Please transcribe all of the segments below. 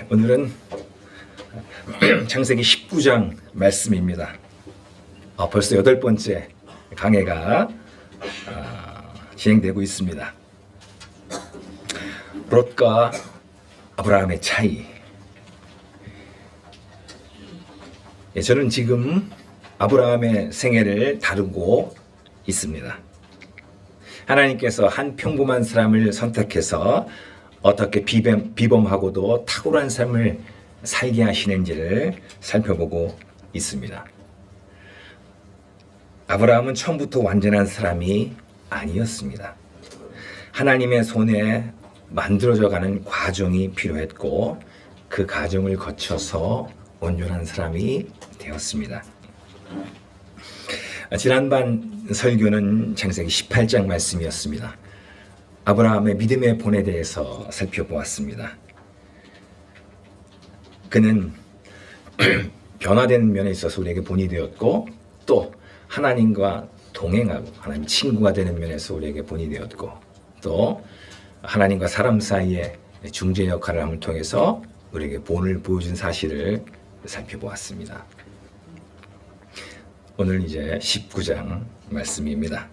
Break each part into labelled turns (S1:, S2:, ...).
S1: 오늘은 창세기 19장 말씀입니다. 벌써 8번째 강해가 진행되고 있습니다. 롯과 아브라함의 차이. 저는 지금 아브라함의 생애를 다루고 있습니다. 하나님께서 한 평범한 사람을 선택해서 어떻게 비범하고도 탁월한 삶을 살게 하시는지를 살펴보고 있습니다. 아브라함은 처음부터 완전한 사람이 아니었습니다. 하나님의 손에 만들어져가는 과정이 필요했고 그 과정을 거쳐서 온전한 사람이 되었습니다. 지난번 설교는 창세기 18장 말씀이었습니다. 아브라함의 믿음의 본에 대해서 살펴보았습니다. 그는 변화되는 면에 있어서 우리에게 본이 되었고 또 하나님과 동행하고 하나님 친구가 되는 면에서 우리에게 본이 되었고 또 하나님과 사람 사이의 중재 역할을 함을 통해서 우리에게 본을 보여준 사실을 살펴보았습니다. 오늘 이제 19장 말씀입니다.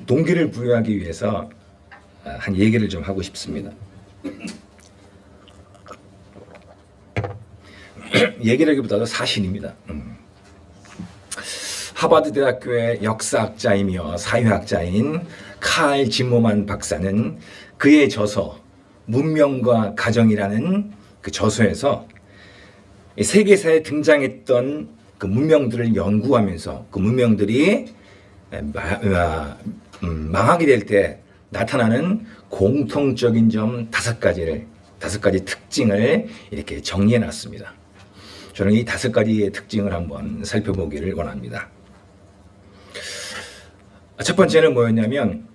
S1: 동기를 부여하기 위해서 한 얘기를 좀 하고 싶습니다. 얘기라기보다도 사실입니다. 하버드 대학교의 역사학자이며 사회학자인 칼 짐모만 박사는 그의 저서 문명과 가정이라는 그 저서에서 세계사에 등장했던 그 문명들을 연구하면서 그 문명들이 망하게 될 때 나타나는 공통적인 점 5가지 특징을 이렇게 정리해 놨습니다. 저는 이 5가지의 특징을 한번 살펴보기를 원합니다. 첫 번째는 뭐였냐면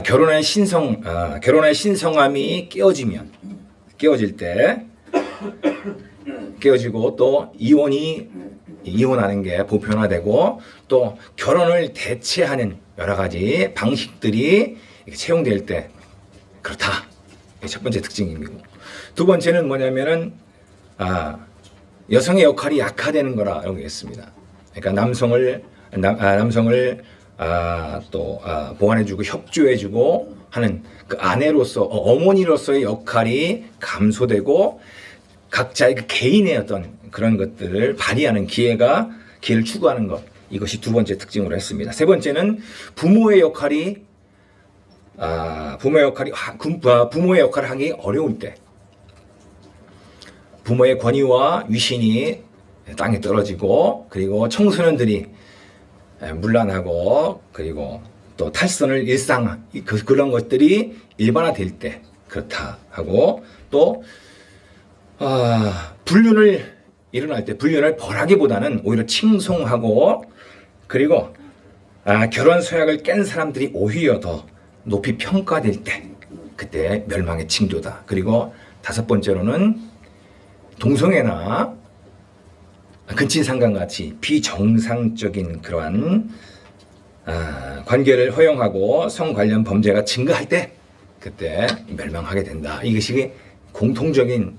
S1: 결혼의 신성함이 깨어질 때 깨어지고 또 이혼하는 게 보편화되고 또 결혼을 대체하는 여러 가지 방식들이 채용될 때 그렇다. 첫 번째 특징이고 두 번째는 뭐냐면은 여성의 역할이 약화되는 거라고 했습니다. 그러니까 남성을 보완해주고 협조해주고 하는 그 아내로서 어머니로서의 역할이 감소되고 각자의 그 개인의 어떤 그런 것들을 발휘하는 기회를 추구하는 것, 이것이 두 번째 특징으로 했습니다. 세 번째는 부모의 역할을 하기 어려울 때, 부모의 권위와 위신이 땅에 떨어지고 그리고 청소년들이 문란하고 그리고 또 탈선을 그런 것들이 일반화될 때 그렇다 하고 또 불륜을 벌하기보다는 오히려 칭송하고 그리고 결혼 서약을 깬 사람들이 오히려 더 높이 평가될 때 그때 멸망의 징조다. 그리고 5번째로는 동성애나 근친상간같이 비정상적인 그러한 관계를 허용하고 성 관련 범죄가 증가할 때 그때 멸망하게 된다. 이것이 공통적인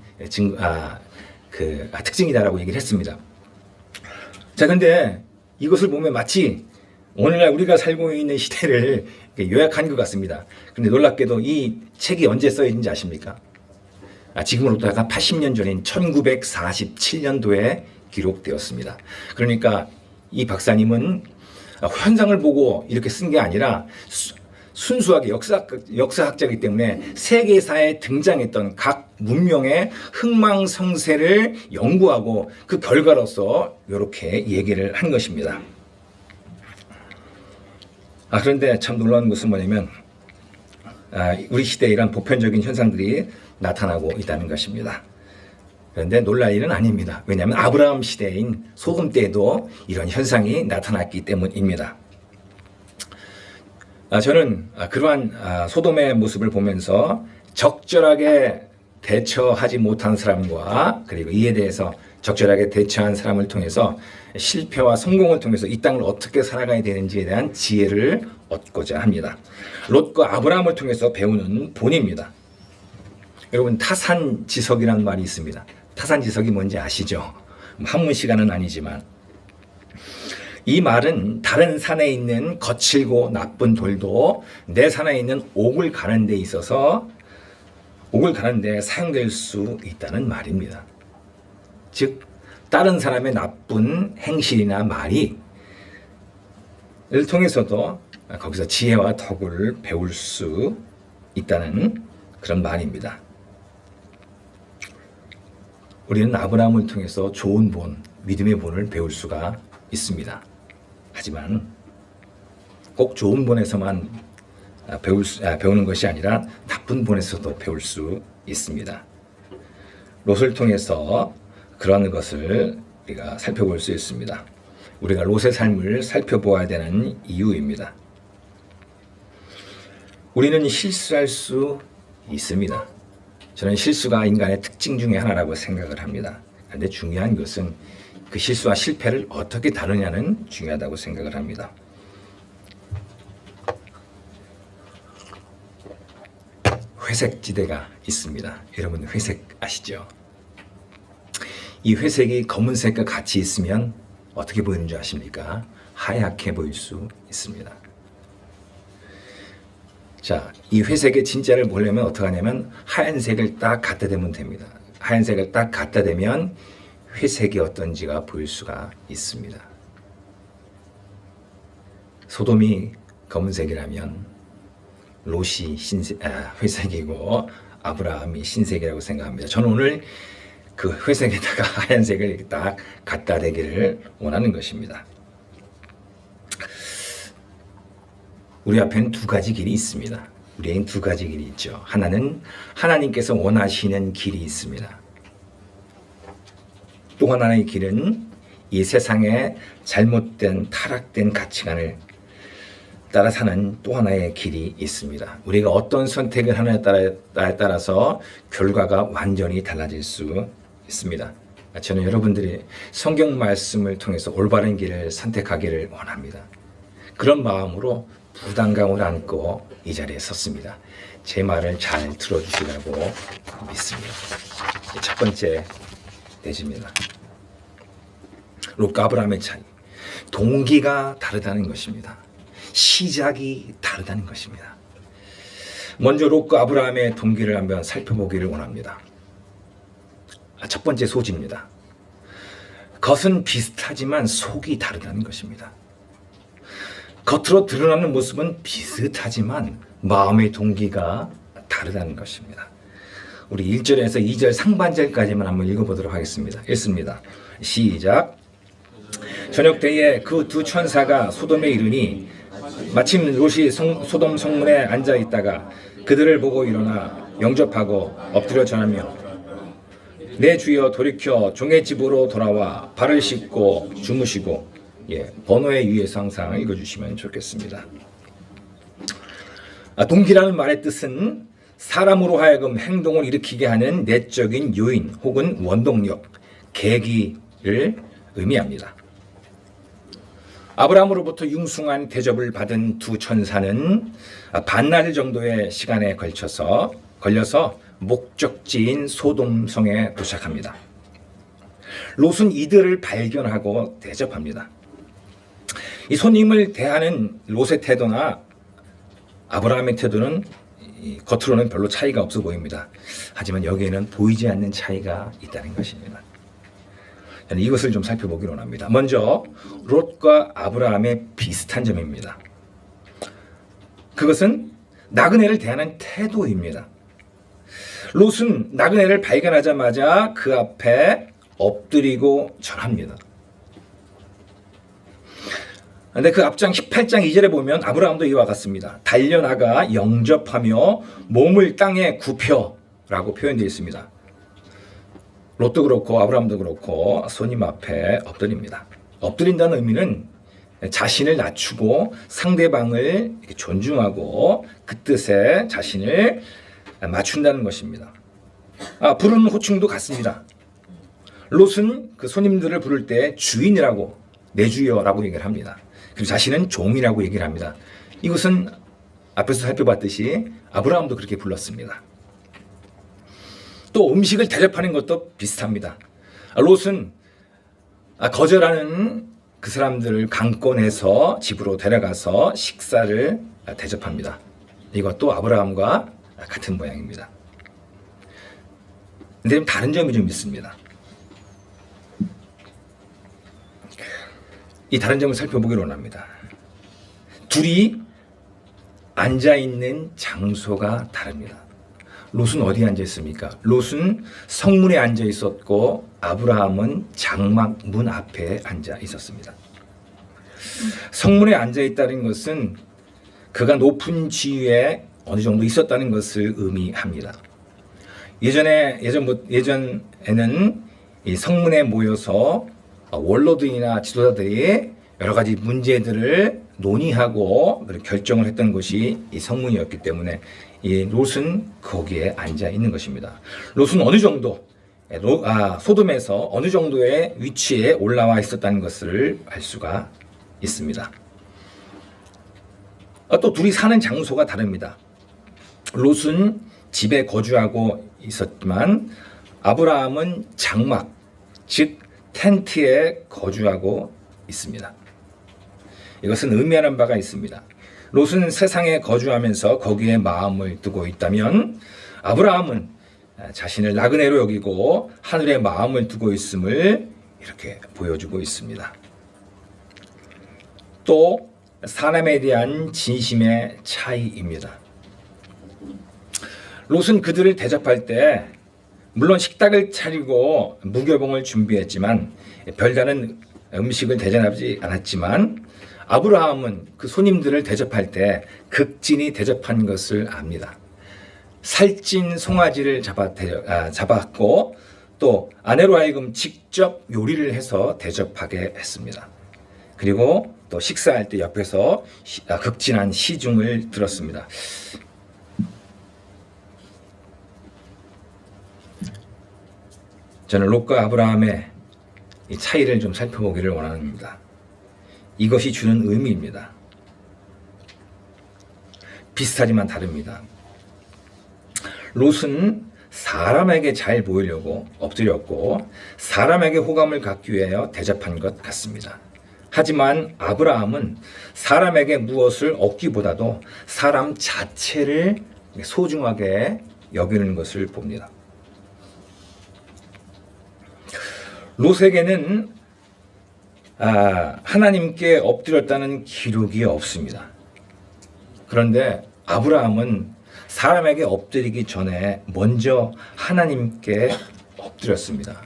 S1: 특징이다라고 얘기를 했습니다. 자, 근데 이것을 보면 마치 오늘날 우리가 살고 있는 시대를 요약한 것 같습니다. 그런데 놀랍게도 이 책이 언제 써있는지 아십니까? 지금으로부터 약간 80년 전인 1947년도에 기록되었습니다. 그러니까 이 박사님은 현상을 보고 이렇게 쓴 게 아니라 순수하게 역사학자이기 때문에 세계사에 등장했던 각 문명의 흥망성쇠를 연구하고 그 결과로서 이렇게 얘기를 한 것입니다. 그런데 참 놀라운 것은 뭐냐면 우리 시대에 이런 보편적인 현상들이 나타나고 있다는 것입니다. 그런데 놀랄 일은 아닙니다. 왜냐하면 아브라함 시대인 소금 때에도 이런 현상이 나타났기 때문입니다. 저는 그러한 소돔의 모습을 보면서 적절하게 대처하지 못한 사람과 그리고 이에 대해서 적절하게 대처한 사람을 통해서 실패와 성공을 통해서 이 땅을 어떻게 살아가야 되는지에 대한 지혜를 얻고자 합니다. 롯과 아브라함을 통해서 배우는 본입니다. 여러분 타산지석이라는 말이 있습니다. 타산지석이 뭔지 아시죠? 한문 시간은 아니지만 이 말은 다른 산에 있는 거칠고 나쁜 돌도 내 산에 있는 옥을 가는 데 있어서 옥을 가는 데 사용될 수 있다는 말입니다. 즉 다른 사람의 나쁜 행실이나 말이 를 통해서도 거기서 지혜와 덕을 배울 수 있다는 그런 말입니다. 우리는 아브라함을 통해서 좋은 본, 믿음의 본을 배울 수가 있습니다. 하지만 꼭 좋은 본에서만 배우는 것이 아니라 나쁜 본에서도 배울 수 있습니다. 롯을 통해서 그러한 것을 우리가 살펴볼 수 있습니다. 우리가 롯의 삶을 살펴보아야 되는 이유입니다. 우리는 실수할 수 있습니다. 저는 실수가 인간의 특징 중에 하나라고 생각을 합니다. 그런데 중요한 것은 그 실수와 실패를 어떻게 다루냐는 중요하다고 생각을 합니다. 회색지대가 있습니다. 여러분 회색 아시죠? 이 회색이 검은색과 같이 있으면 어떻게 보이는 줄 아십니까? 하얗게 보일 수 있습니다. 자, 이 회색의 진짜를 보려면 어떻게 하냐면 하얀색을 딱 갖다 대면 됩니다. 하얀색을 딱 갖다 대면 회색이 어떤지가 보일 수가 있습니다. 소돔이 검은색이라면 롯이 회색이고 아브라함이 흰색이라고 생각합니다. 저는 오늘 그 회색에다가 하얀색을 딱 갖다 대기를 원하는 것입니다. 우리 앞에는 두 가지 길이 있습니다. 우리에겐 두 가지 길이 있죠. 하나는 하나님께서 원하시는 길이 있습니다. 또 하나의 길은 이 세상의 잘못된 타락된 가치관을 따라 사는 또 하나의 길이 있습니다. 우리가 어떤 선택을 하느냐에 따라서 결과가 완전히 달라질 수 있습니다. 저는 여러분들이 성경 말씀을 통해서 올바른 길을 선택하기를 원합니다. 그런 마음으로 부담감을 안고 이 자리에 섰습니다. 제 말을 잘 들어주시라고 믿습니다. 첫 번째 대지입니다. 롯과 아브라함의 차이. 동기가 다르다는 것입니다. 시작이 다르다는 것입니다. 먼저 롯과 아브라함의 동기를 한번 살펴보기를 원합니다. 첫 번째 소지입니다. 겉은 비슷하지만 속이 다르다는 것입니다. 겉으로 드러나는 모습은 비슷하지만 마음의 동기가 다르다는 것입니다. 우리 1절에서 2절 상반절까지만 한번 읽어보도록 하겠습니다. 읽습니다. 시작. 저녁 때에 그 두 천사가 소돔에 이르니 마침 롯이 소돔 성문에 앉아 있다가 그들을 보고 일어나 영접하고 엎드려 전하며 내 주여 돌이켜 종의 집으로 돌아와 발을 씻고 주무시고 번호에 의해서 항상 읽어주시면 좋겠습니다. 동기라는 말의 뜻은 사람으로 하여금 행동을 일으키게 하는 내적인 요인 혹은 원동력, 계기를 의미합니다. 아브라함으로부터 융숭한 대접을 받은 두 천사는 반나절 정도의 시간에 걸려서 목적지인 소돔성에 도착합니다. 롯은 이들을 발견하고 대접합니다. 이 손님을 대하는 롯의 태도나 아브라함의 태도는 겉으로는 별로 차이가 없어 보입니다. 하지만 여기에는 보이지 않는 차이가 있다는 것입니다. 저는 이것을 좀 살펴보기로 원합니다. 먼저 롯과 아브라함의 비슷한 점입니다. 그것은 나그네를 대하는 태도입니다. 롯은 나그네를 발견하자마자 그 앞에 엎드리고 절합니다. 그런데 그 앞장 18장 2절에 보면 아브라함도 이와 같습니다. 달려나가 영접하며 몸을 땅에 굽혀라고 표현되어 있습니다. 롯도 그렇고 아브라함도 그렇고 손님 앞에 엎드립니다. 엎드린다는 의미는 자신을 낮추고 상대방을 존중하고 그 뜻에 자신을 맞춘다는 것입니다. 부르는 호칭도 같습니다. 롯은 그 손님들을 부를 때 주인이라고 내 주여라고 얘기를 합니다. 그리고 자신은 종이라고 얘기를 합니다. 이것은 앞에서 살펴봤듯이 아브라함도 그렇게 불렀습니다. 또 음식을 대접하는 것도 비슷합니다. 롯은 거절하는 그 사람들을 강권해서 집으로 데려가서 식사를 대접합니다. 이것도 아브라함과 같은 모양입니다. 근데 다른 점이 좀 있습니다. 이 다른 점을 살펴보기를 원합니다. 둘이 앉아있는 장소가 다릅니다. 롯은 어디에 앉아 있습니까? 롯은 성문에 앉아 있었고 아브라함은 장막 문 앞에 앉아 있었습니다. 성문에 앉아 있다는 것은 그가 높은 지위에 어느 정도 있었다는 것을 의미합니다. 예전에는 이 성문에 모여서 원로들이나 지도자들이 여러 가지 문제들을 논의하고 결정을 했던 것이 이 성문이었기 때문에 이 롯은 거기에 앉아 있는 것입니다. 롯은 어느 정도 소돔에서 어느 정도의 위치에 올라와 있었다는 것을 알 수가 있습니다. 또 둘이 사는 장소가 다릅니다. 롯은 집에 거주하고 있었지만 아브라함은 장막, 즉 텐트에 거주하고 있습니다. 이것은 의미하는 바가 있습니다. 롯은 세상에 거주하면서 거기에 마음을 두고 있다면 아브라함은 자신을 나그네로 여기고 하늘에 마음을 두고 있음을 이렇게 보여주고 있습니다. 또 사람에 대한 진심의 차이입니다. 롯은 그들을 대접할 때 물론 식탁을 차리고 무교봉을 준비했지만 별다른 음식을 대접하지 않았지만 아브라함은 그 손님들을 대접할 때 극진히 대접한 것을 압니다. 살찐 송아지를 잡았고 또 아내로 하여금 직접 요리를 해서 대접하게 했습니다. 그리고 또 식사할 때 옆에서 극진한 시중을 들었습니다. 저는 롯과 아브라함의 이 차이를 좀 살펴보기를 원합니다. 이것이 주는 의미입니다. 비슷하지만 다릅니다. 롯은 사람에게 잘 보이려고 엎드렸고 사람에게 호감을 갖기 위하여 대접한 것 같습니다. 하지만 아브라함은 사람에게 무엇을 얻기보다도 사람 자체를 소중하게 여기는 것을 봅니다. 롯에게는 하나님께 엎드렸다는 기록이 없습니다. 그런데 아브라함은 사람에게 엎드리기 전에 먼저 하나님께 엎드렸습니다.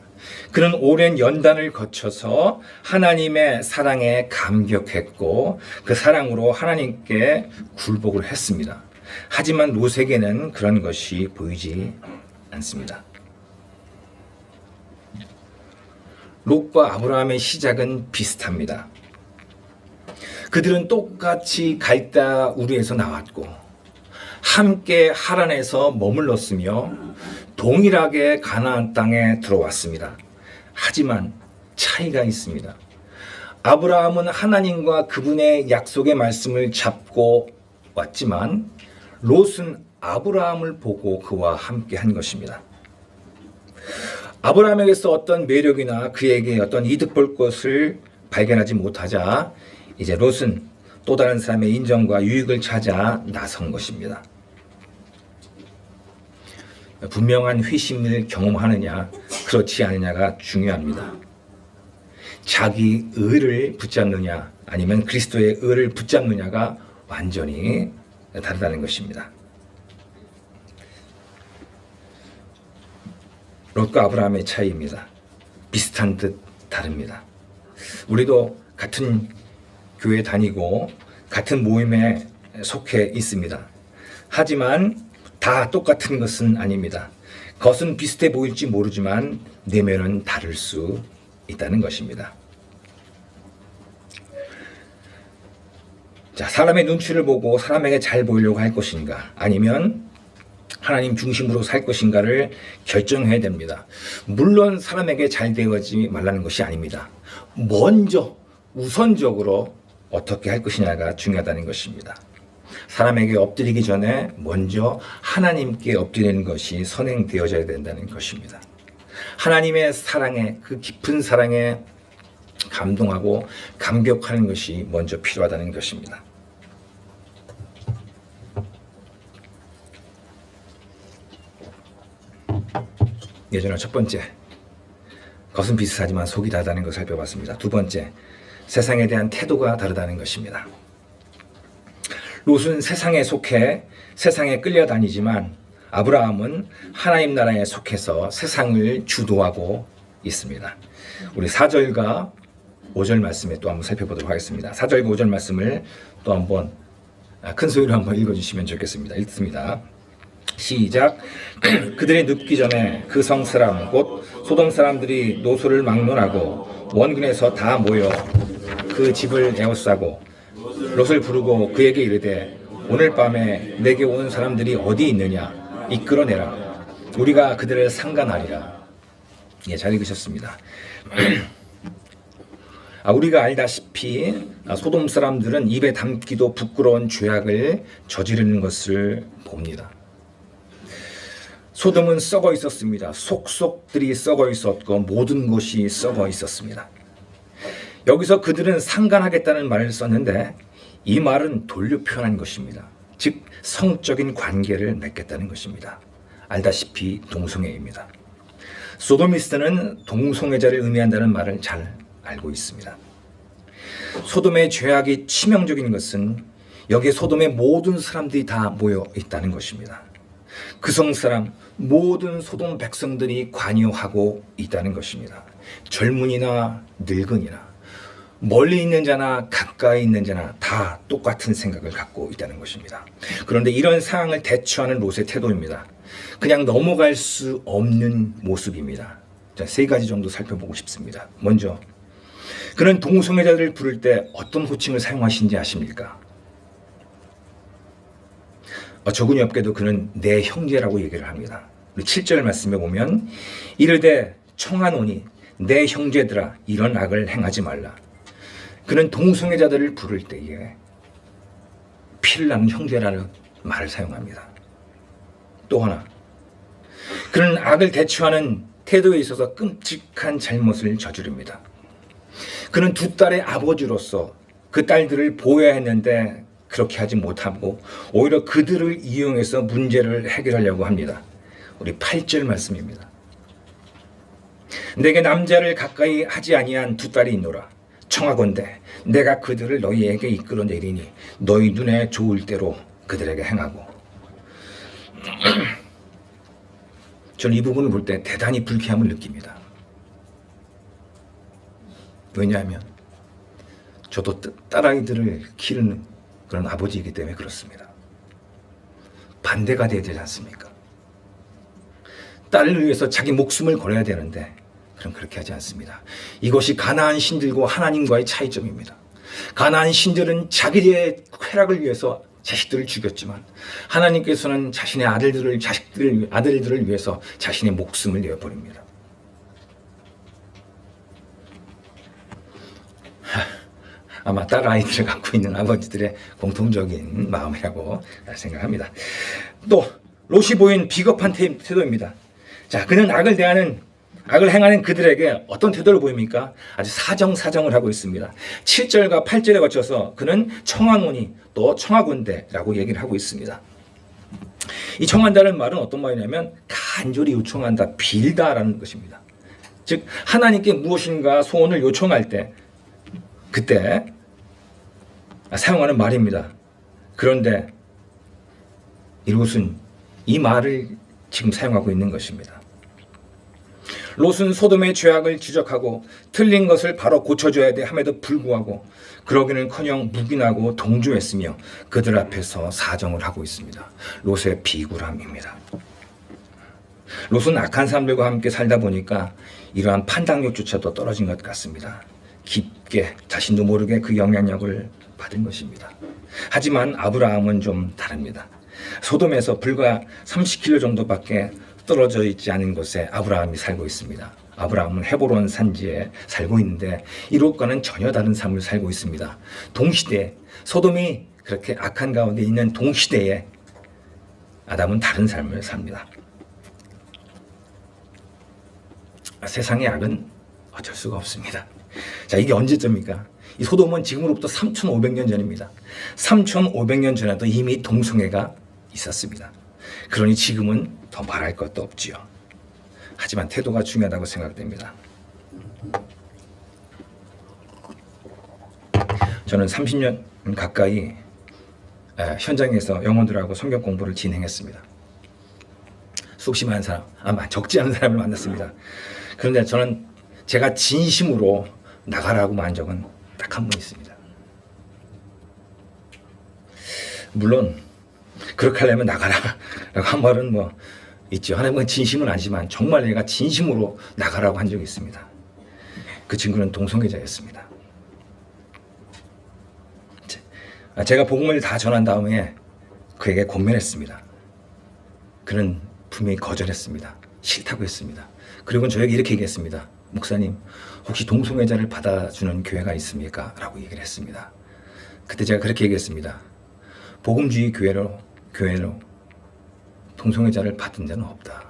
S1: 그는 오랜 연단을 거쳐서 하나님의 사랑에 감격했고 그 사랑으로 하나님께 굴복을 했습니다. 하지만 롯에게는 그런 것이 보이지 않습니다. 롯과 아브라함의 시작은 비슷합니다. 그들은 똑같이 갈다 우르에서 나왔고 함께 하란에서 머물렀으며 동일하게 가나안 땅에 들어왔습니다. 하지만 차이가 있습니다. 아브라함은 하나님과 그분의 약속의 말씀을 잡고 왔지만 롯은 아브라함을 보고 그와 함께 한 것입니다. 아브라함에게서 어떤 매력이나 그에게 어떤 이득 볼 것을 발견하지 못하자 이제 롯은 또 다른 사람의 인정과 유익을 찾아 나선 것입니다. 분명한 회심을 경험하느냐 그렇지 않느냐가 중요합니다. 자기 의를 붙잡느냐 아니면 그리스도의 의를 붙잡느냐가 완전히 다르다는 것입니다. 롯과 아브라함의 차이입니다. 비슷한 듯 다릅니다. 우리도 같은 교회 다니고 같은 모임에 속해 있습니다. 하지만 다 똑같은 것은 아닙니다. 겉은 비슷해 보일지 모르지만 내면은 다를 수 있다는 것입니다. 자, 사람의 눈치를 보고 사람에게 잘 보이려고 할 것인가 아니면 하나님 중심으로 살 것인가를 결정해야 됩니다. 물론 사람에게 잘 대하지 말라는 것이 아닙니다. 먼저 우선적으로 어떻게 할 것이냐가 중요하다는 것입니다. 사람에게 엎드리기 전에 먼저 하나님께 엎드리는 것이 선행되어져야 된다는 것입니다. 하나님의 사랑에, 그 깊은 사랑에 감동하고 감격하는 것이 먼저 필요하다는 것입니다. 예전에 첫 번째, 겉은 비슷하지만 속이 다르다는 것을 살펴봤습니다. 두 번째, 세상에 대한 태도가 다르다는 것입니다. 롯은 세상에 속해 세상에 끌려다니지만 아브라함은 하나님 나라에 속해서 세상을 주도하고 있습니다. 우리 4절과 5절 말씀에 또 한번 살펴보도록 하겠습니다. 4절과 5절 말씀을 또 한번 큰 소리로 한번 읽어주시면 좋겠습니다. 읽습니다. 시작. 그들이 눕기 전에 그 성 사람 곧 소돔 사람들이 노소를 막론하고 원군에서 다 모여 그 집을 에워싸고 롯을 부르고 그에게 이르되 오늘 밤에 내게 오는 사람들이 어디 있느냐 이끌어내라 우리가 그들을 상관하리라. 예, 잘 읽으셨습니다. 우리가 알다시피 소돔 사람들은 입에 담기도 부끄러운 죄악을 저지르는 것을 봅니다. 소돔은 썩어 있었습니다. 속속들이 썩어 있었고 모든 것이 썩어 있었습니다. 여기서 그들은 상관하겠다는 말을 썼는데 이 말은 돌려 표현한 것입니다. 즉 성적인 관계를 맺겠다는 것입니다. 알다시피 동성애입니다. 소도미스트는 동성애자를 의미한다는 말을 잘 알고 있습니다. 소돔의 죄악이 치명적인 것은 여기에 소돔의 모든 사람들이 다 모여 있다는 것입니다. 그 성 사람 모든 소돔 백성들이 관여하고 있다는 것입니다. 젊은이나 늙은이나 멀리 있는 자나 가까이 있는 자나 다 똑같은 생각을 갖고 있다는 것입니다. 그런데 이런 상황을 대처하는 롯의 태도입니다. 그냥 넘어갈 수 없는 모습입니다. 자, 세 가지 정도 살펴보고 싶습니다. 먼저 그는 동성애자들을 부를 때 어떤 호칭을 사용하신지 아십니까? 적은이 없게도 그는 내 형제라고 얘기를 합니다. 7절 말씀에 보면 이르되 청하노니 내 형제들아 이런 악을 행하지 말라. 그는 동성애자들을 부를 때에 피를 나는 형제라는 말을 사용합니다. 또 하나, 그는 악을 대처하는 태도에 있어서 끔찍한 잘못을 저지릅니다. 그는 두 딸의 아버지로서 그 딸들을 보호해야 했는데 그렇게 하지 못하고 오히려 그들을 이용해서 문제를 해결하려고 합니다. 우리 8절 말씀입니다. 내게 남자를 가까이 하지 아니한 두 딸이 있노라. 청하건대 내가 그들을 너희에게 이끌어내리니 너희 눈에 좋을 대로 그들에게 행하고. 저는 이 부분을 볼 때 대단히 불쾌함을 느낍니다. 왜냐하면 저도 딸아이들을 기르는 그런 아버지이기 때문에 그렇습니다. 반대가 돼야 되지 않습니까? 딸을 위해서 자기 목숨을 걸어야 되는데 그럼 그렇게 하지 않습니다. 이것이 가나안 신들과 하나님과의 차이점입니다. 가나안 신들은 자기의 쾌락을 위해서 자식들을 죽였지만 하나님께서는 자신의 아들들을 위해서 자신의 목숨을 내어버립니다. 아마 딸 아이들을 갖고 있는 아버지들의 공통적인 마음이라고 생각합니다. 또 롯이 보인 비겁한 태도입니다. 자, 그는 악을 행하는 그들에게 어떤 태도를 보입니까? 아주 사정을 하고 있습니다. 7절과 8절에 거쳐서 그는 청하노니 또 청하건대라고 얘기를 하고 있습니다. 이 청한다는 말은 어떤 말이냐면 간절히 요청한다, 빌다라는 것입니다. 즉 하나님께 무엇인가 소원을 요청할 때 그때 사용하는 말입니다. 그런데 이 롯은 이 말을 지금 사용하고 있는 것입니다. 롯은 소돔의 죄악을 지적하고 틀린 것을 바로 고쳐줘야 돼 함에도 불구하고 그러기는커녕 묵인하고 동조했으며 그들 앞에서 사정을 하고 있습니다. 롯의 비굴함입니다. 롯은 악한 사람들과 함께 살다 보니까 이러한 판단력조차도 떨어진 것 같습니다. 깊게 자신도 모르게 그 영향력을 받은 것입니다. 하지만 아브라함은 좀 다릅니다. 소돔에서 불과 30km 정도밖에 떨어져 있지 않은 곳에 아브라함이 살고 있습니다. 아브라함은 헤브론 산지에 살고 있는데 이 롯과는 전혀 다른 삶을 살고 있습니다. 동시대에 소돔이 그렇게 악한 가운데 있는 동시대에 아담은 다른 삶을 삽니다. 세상의 악은 어쩔 수가 없습니다. 자, 이게 언제쯤입니까? 이 소돔은 지금으로부터 3,500년 전입니다. 3,500년 전에도 이미 동성애가 있었습니다. 그러니 지금은 더 말할 것도 없지요. 하지만 태도가 중요하다고 생각됩니다. 저는 30년 가까이 현장에서 영혼들하고 성경 공부를 진행했습니다. 수없이 사람, 아마 적지 않은 사람을 만났습니다. 그런데 저는 제가 진심으로 나가라고 한 적은 딱 한 번 있습니다. 물론 그렇게 하려면 나가라라고 한 말은 뭐 있죠. 하나님은 진심은 아니지만 정말 내가 진심으로 나가라고 한 적이 있습니다. 그 친구는 동성애자였습니다. 제가 복음을 다 전한 다음에 그에게 권면했습니다. 그는 분명히 거절했습니다. 싫다고 했습니다. 그리고 저에게 이렇게 얘기했습니다. 목사님, 혹시 동성애자를 받아주는 교회가 있습니까? 라고 얘기를 했습니다. 그때 제가 그렇게 얘기했습니다. 복음주의 교회로 동성애자를 받은 데는 없다.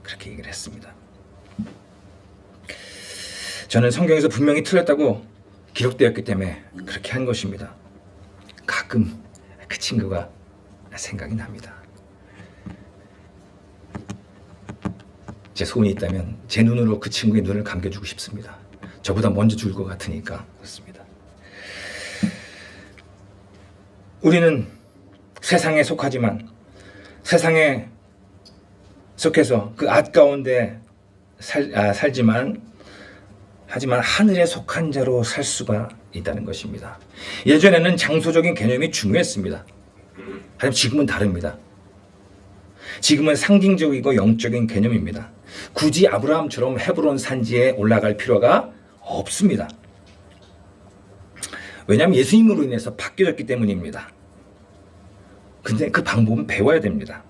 S1: 그렇게 얘기를 했습니다. 저는 성경에서 분명히 틀렸다고 기록되었기 때문에 그렇게 한 것입니다. 가끔 그 친구가 생각이 납니다. 제 소원이 있다면 제 눈으로 그 친구의 눈을 감겨주고 싶습니다. 저보다 먼저 죽을 것 같으니까 그렇습니다. 우리는 세상에 속하지만 세상에 속해서 그 앗 가운데 살지만 하지만 하늘에 속한 자로 살 수가 있다는 것입니다. 예전에는 장소적인 개념이 중요했습니다. 하지만 지금은 다릅니다. 지금은 상징적이고 영적인 개념입니다. 굳이 아브라함처럼 헤브론 산지에 올라갈 필요가 없습니다. 왜냐하면 예수님으로 인해서 바뀌어졌기 때문입니다. 근데 그 방법은 배워야 됩니다.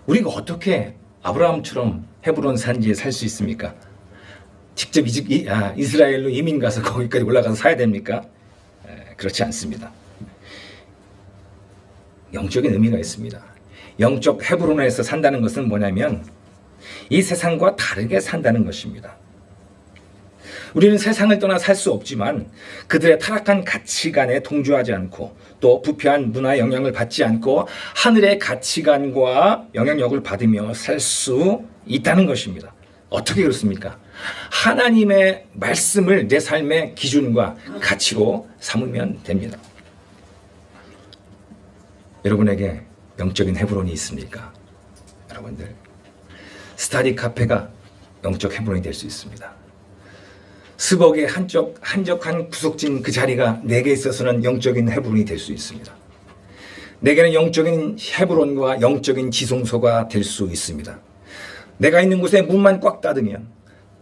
S1: 우리가 어떻게 아브라함처럼 헤브론 산지에 살 수 있습니까? 직접 이스라엘로 이민 가서 거기까지 올라가서 사야 됩니까? 그렇지 않습니다. 영적인 의미가 있습니다. 영적 헤브론에서 산다는 것은 뭐냐면 이 세상과 다르게 산다는 것입니다. 우리는 세상을 떠나 살 수 없지만 그들의 타락한 가치관에 동조하지 않고 또 부패한 문화의 영향을 받지 않고 하늘의 가치관과 영향력을 받으며 살 수 있다는 것입니다. 어떻게 그렇습니까? 하나님의 말씀을 내 삶의 기준과 가치로 삼으면 됩니다. 여러분에게 영적인 헤브론이 있습니까? 여러분들, 스타디 카페가 영적 헤브론이 될 수 있습니다. 스벅의 한적한 구석진 그 자리가 내게 있어서는 영적인 헤브론이 될 수 있습니다. 내게는 영적인 헤브론과 영적인 지성소가 될 수 있습니다. 내가 있는 곳에 문만 꽉 닫으면,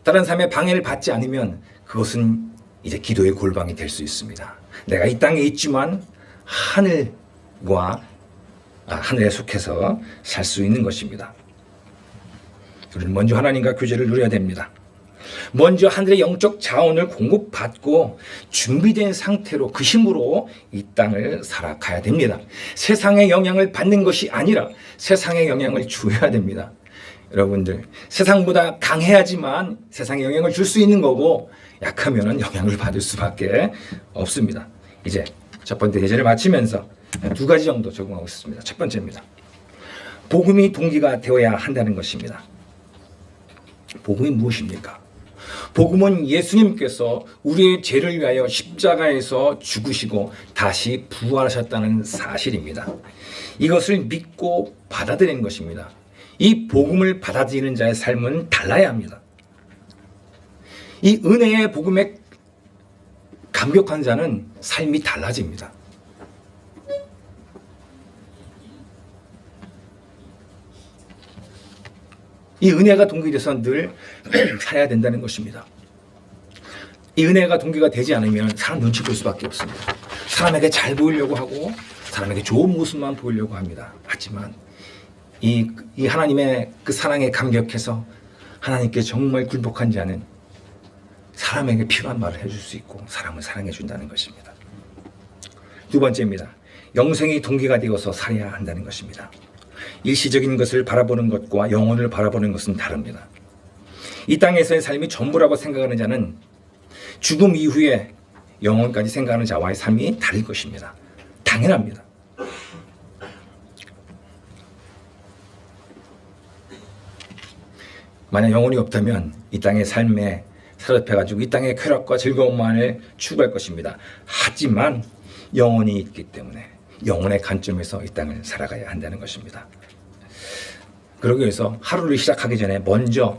S1: 다른 사람의 방해를 받지 않으면 그것은 이제 기도의 골방이 될 수 있습니다. 내가 이 땅에 있지만 하늘에 속해서 살 수 있는 것입니다. 우리는 먼저 하나님과 교제를 누려야 됩니다. 먼저 하늘의 영적 자원을 공급받고 준비된 상태로 그 힘으로 이 땅을 살아가야 됩니다. 세상의 영향을 받는 것이 아니라 세상의 영향을 줘야 됩니다. 여러분들, 세상보다 강해야지만 세상에 영향을 줄 수 있는 거고 약하면 영향을 받을 수밖에 없습니다. 이제 첫 번째 예제를 마치면서 두 가지 정도 적용하고 있습니다. 첫 번째입니다. 복음이 동기가 되어야 한다는 것입니다. 복음이 무엇입니까? 복음은 예수님께서 우리의 죄를 위하여 십자가에서 죽으시고 다시 부활하셨다는 사실입니다. 이것을 믿고 받아들이는 것입니다. 이 복음을 받아들이는 자의 삶은 달라야 합니다. 이 은혜의 복음에 감격한 자는 삶이 달라집니다. 이 은혜가 동기돼서 늘 살아야 된다는 것입니다. 이 은혜가 동기가 되지 않으면 사람 눈치 볼 수밖에 없습니다. 사람에게 잘 보이려고 하고 사람에게 좋은 모습만 보이려고 합니다. 하지만 이 하나님의 그 사랑에 감격해서 하나님께 정말 굴복한 자는 사람에게 필요한 말을 해줄 수 있고 사람을 사랑해 준다는 것입니다. 두 번째입니다. 영생이 동기가 되어서 살아야 한다는 것입니다. 일시적인 것을 바라보는 것과 영혼을 바라보는 것은 다릅니다. 이 땅에서의 삶이 전부라고 생각하는 자는 죽음 이후에 영혼까지 생각하는 자와의 삶이 다를 것입니다. 당연합니다. 만약 영혼이 없다면 이 땅의 삶에 사로잡혀가지고 이 땅의 쾌락과 즐거움만을 추구할 것입니다. 하지만 영혼이 있기 때문에 영혼의 관점에서 이 땅을 살아가야 한다는 것입니다. 그러기 위해서 하루를 시작하기 전에 먼저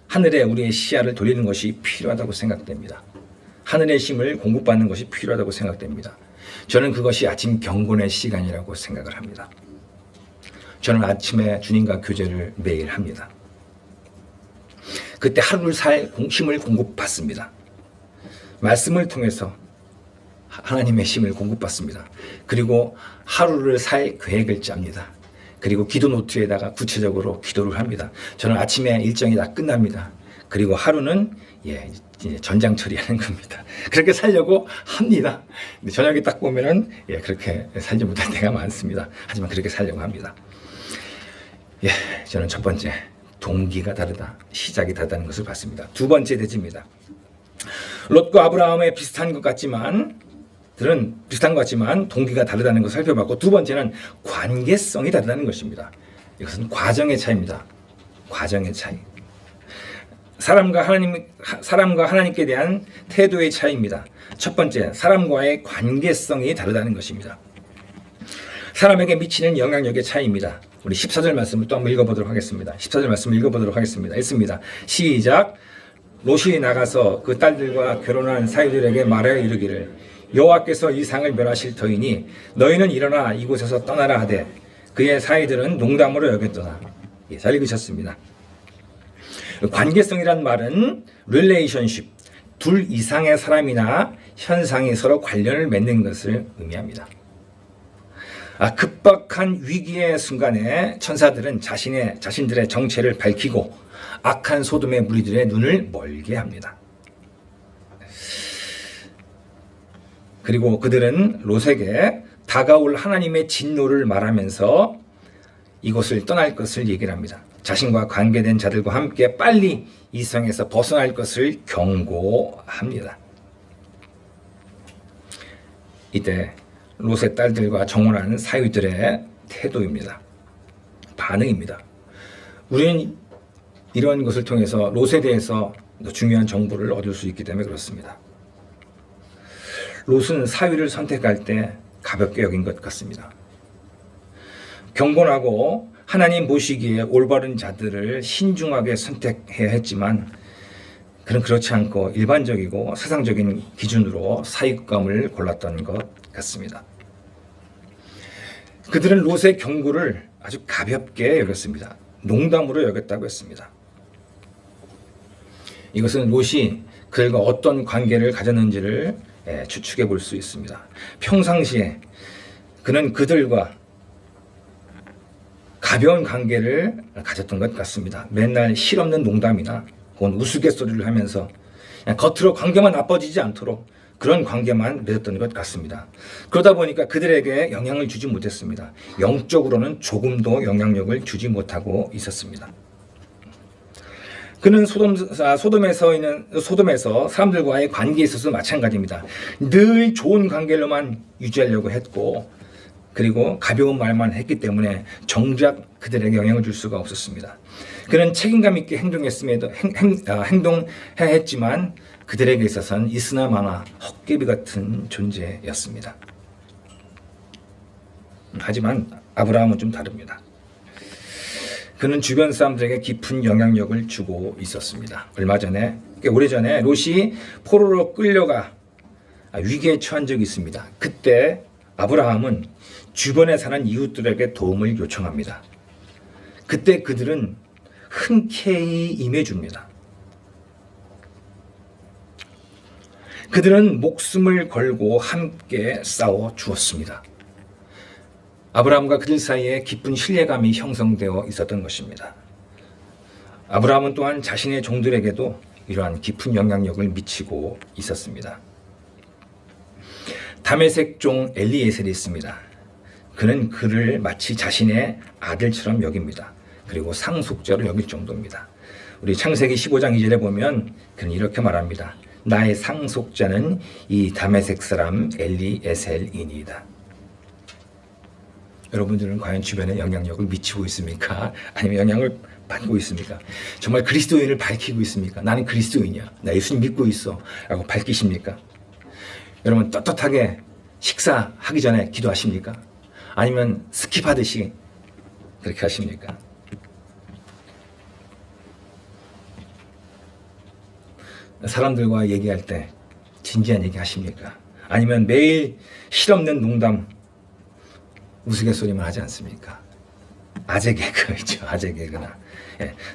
S1: 하늘에 우리의 시야를 돌리는 것이 필요하다고 생각됩니다. 하늘의 힘을 공급받는 것이 필요하다고 생각됩니다. 저는 그것이 아침 경건의 시간이라고 생각을 합니다. 저는 아침에 주님과 교제를 매일 합니다. 그때 하루를 살 힘을 공급받습니다. 말씀을 통해서 하나님의 힘을 공급받습니다. 그리고 하루를 살 계획을 짭니다. 그리고 기도 노트에다가 구체적으로 기도를 합니다. 저는 아침에 일정이 다 끝납니다. 그리고 하루는 이제 전장 처리하는 겁니다. 그렇게 살려고 합니다. 근데 저녁에 딱 보면은 그렇게 살지 못할 때가 많습니다. 하지만 그렇게 살려고 합니다. 저는 첫 번째 동기가 다르다, 시작이 다르다는 것을 봤습니다. 두 번째 대지입니다. 롯과 아브라함의 비슷한 것 같지만 동기가 다르다는 것을 살펴봤고, 두 번째는 관계성이 다르다는 것입니다. 이것은 과정의 차이입니다. 과정의 차이. 사람과 하나님께 대한 태도의 차이입니다. 첫 번째, 사람과의 관계성이 다르다는 것입니다. 사람에게 미치는 영향력의 차이입니다. 우리 14절 말씀을 또 한번 읽어보도록 하겠습니다. 14절 말씀을 읽어보도록 하겠습니다. 읽습니다. 시작. 롯이 나가서 그 딸들과 결혼한 사위들에게 말하여 이르기를, 여호와께서 이 상을 멸하실 터이니 너희는 일어나 이곳에서 떠나라 하되 그의 사위들은 농담으로 여겼더라. 잘 읽으셨습니다. 관계성이란 말은 relationship, 둘 이상의 사람이나 현상이 서로 관련을 맺는 것을 의미합니다. 급박한 위기의 순간에 천사들은 자신들의 정체를 밝히고 악한 소돔의 무리들의 눈을 멀게 합니다. 그리고 그들은 롯에게 다가올 하나님의 진노를 말하면서 이곳을 떠날 것을 얘기를 합니다. 자신과 관계된 자들과 함께 빨리 이 성에서 벗어날 것을 경고합니다. 이때 롯의 딸들과 정혼한 사위들의 태도입니다. 반응입니다. 우리는 이런 것을 통해서 롯에 대해서 중요한 정보를 얻을 수 있기 때문에 그렇습니다. 롯은 사위를 선택할 때 가볍게 여긴 것 같습니다. 경건하고 하나님 보시기에 올바른 자들을 신중하게 선택해야 했지만 그는 그렇지 않고 일반적이고 세상적인 기준으로 사익감을 골랐던 것 같습니다. 그들은 롯의 경고를 아주 가볍게 여겼습니다. 농담으로 여겼다고 했습니다. 이것은 롯이 그들과 어떤 관계를 가졌는지를 추측해 볼 수 있습니다. 평상시에 그는 그들과 가벼운 관계를 가졌던 것 같습니다. 맨날 실없는 농담이나 혹은 우스갯소리를 하면서 그냥 겉으로 관계만 나빠지지 않도록 그런 관계만 맺었던 것 같습니다. 그러다 보니까 그들에게 영향을 주지 못했습니다. 영적으로는 조금도 영향력을 주지 못하고 있었습니다. 그는 소돔에서 사람들과의 관계에 있어서 마찬가지입니다. 늘 좋은 관계로만 유지하려고 했고, 그리고 가벼운 말만 했기 때문에 정작 그들에게 영향을 줄 수가 없었습니다. 그는 책임감 있게 행동해야 했지만 그들에게 있어서는 있으나 마나 헛개비 같은 존재였습니다. 하지만 아브라함은 좀 다릅니다. 그는 주변 사람들에게 깊은 영향력을 주고 있었습니다. 오래전에 롯이 포로로 끌려가 위기에 처한 적이 있습니다. 그때 아브라함은 주변에 사는 이웃들에게 도움을 요청합니다. 그때 그들은 흔쾌히 임해줍니다. 그들은 목숨을 걸고 함께 싸워 주었습니다. 아브라함과 그들 사이에 깊은 신뢰감이 형성되어 있었던 것입니다. 아브라함은 또한 자신의 종들에게도 이러한 깊은 영향력을 미치고 있었습니다. 다메섹 종 엘리에셀이 있습니다. 그는 그를 마치 자신의 아들처럼 여깁니다. 그리고 상속자로 여길 정도입니다. 우리 창세기 15장 2절에 보면 그는 이렇게 말합니다. 나의 상속자는 이 다메섹 사람 엘리에셀이니이다. 여러분들은 과연 주변에 영향력을 미치고 있습니까? 아니면 영향을 받고 있습니까? 정말 그리스도인을 밝히고 있습니까? 나는 그리스도인이야. 나 예수님 믿고 있어. 라고 밝히십니까? 여러분 떳떳하게 식사하기 전에 기도하십니까? 아니면 스킵하듯이 그렇게 하십니까? 사람들과 얘기할 때 진지한 얘기 하십니까? 아니면 매일 실없는 농담, 우스갯소리만 하지 않습니까? 아재 개그 있죠. 아재 개그나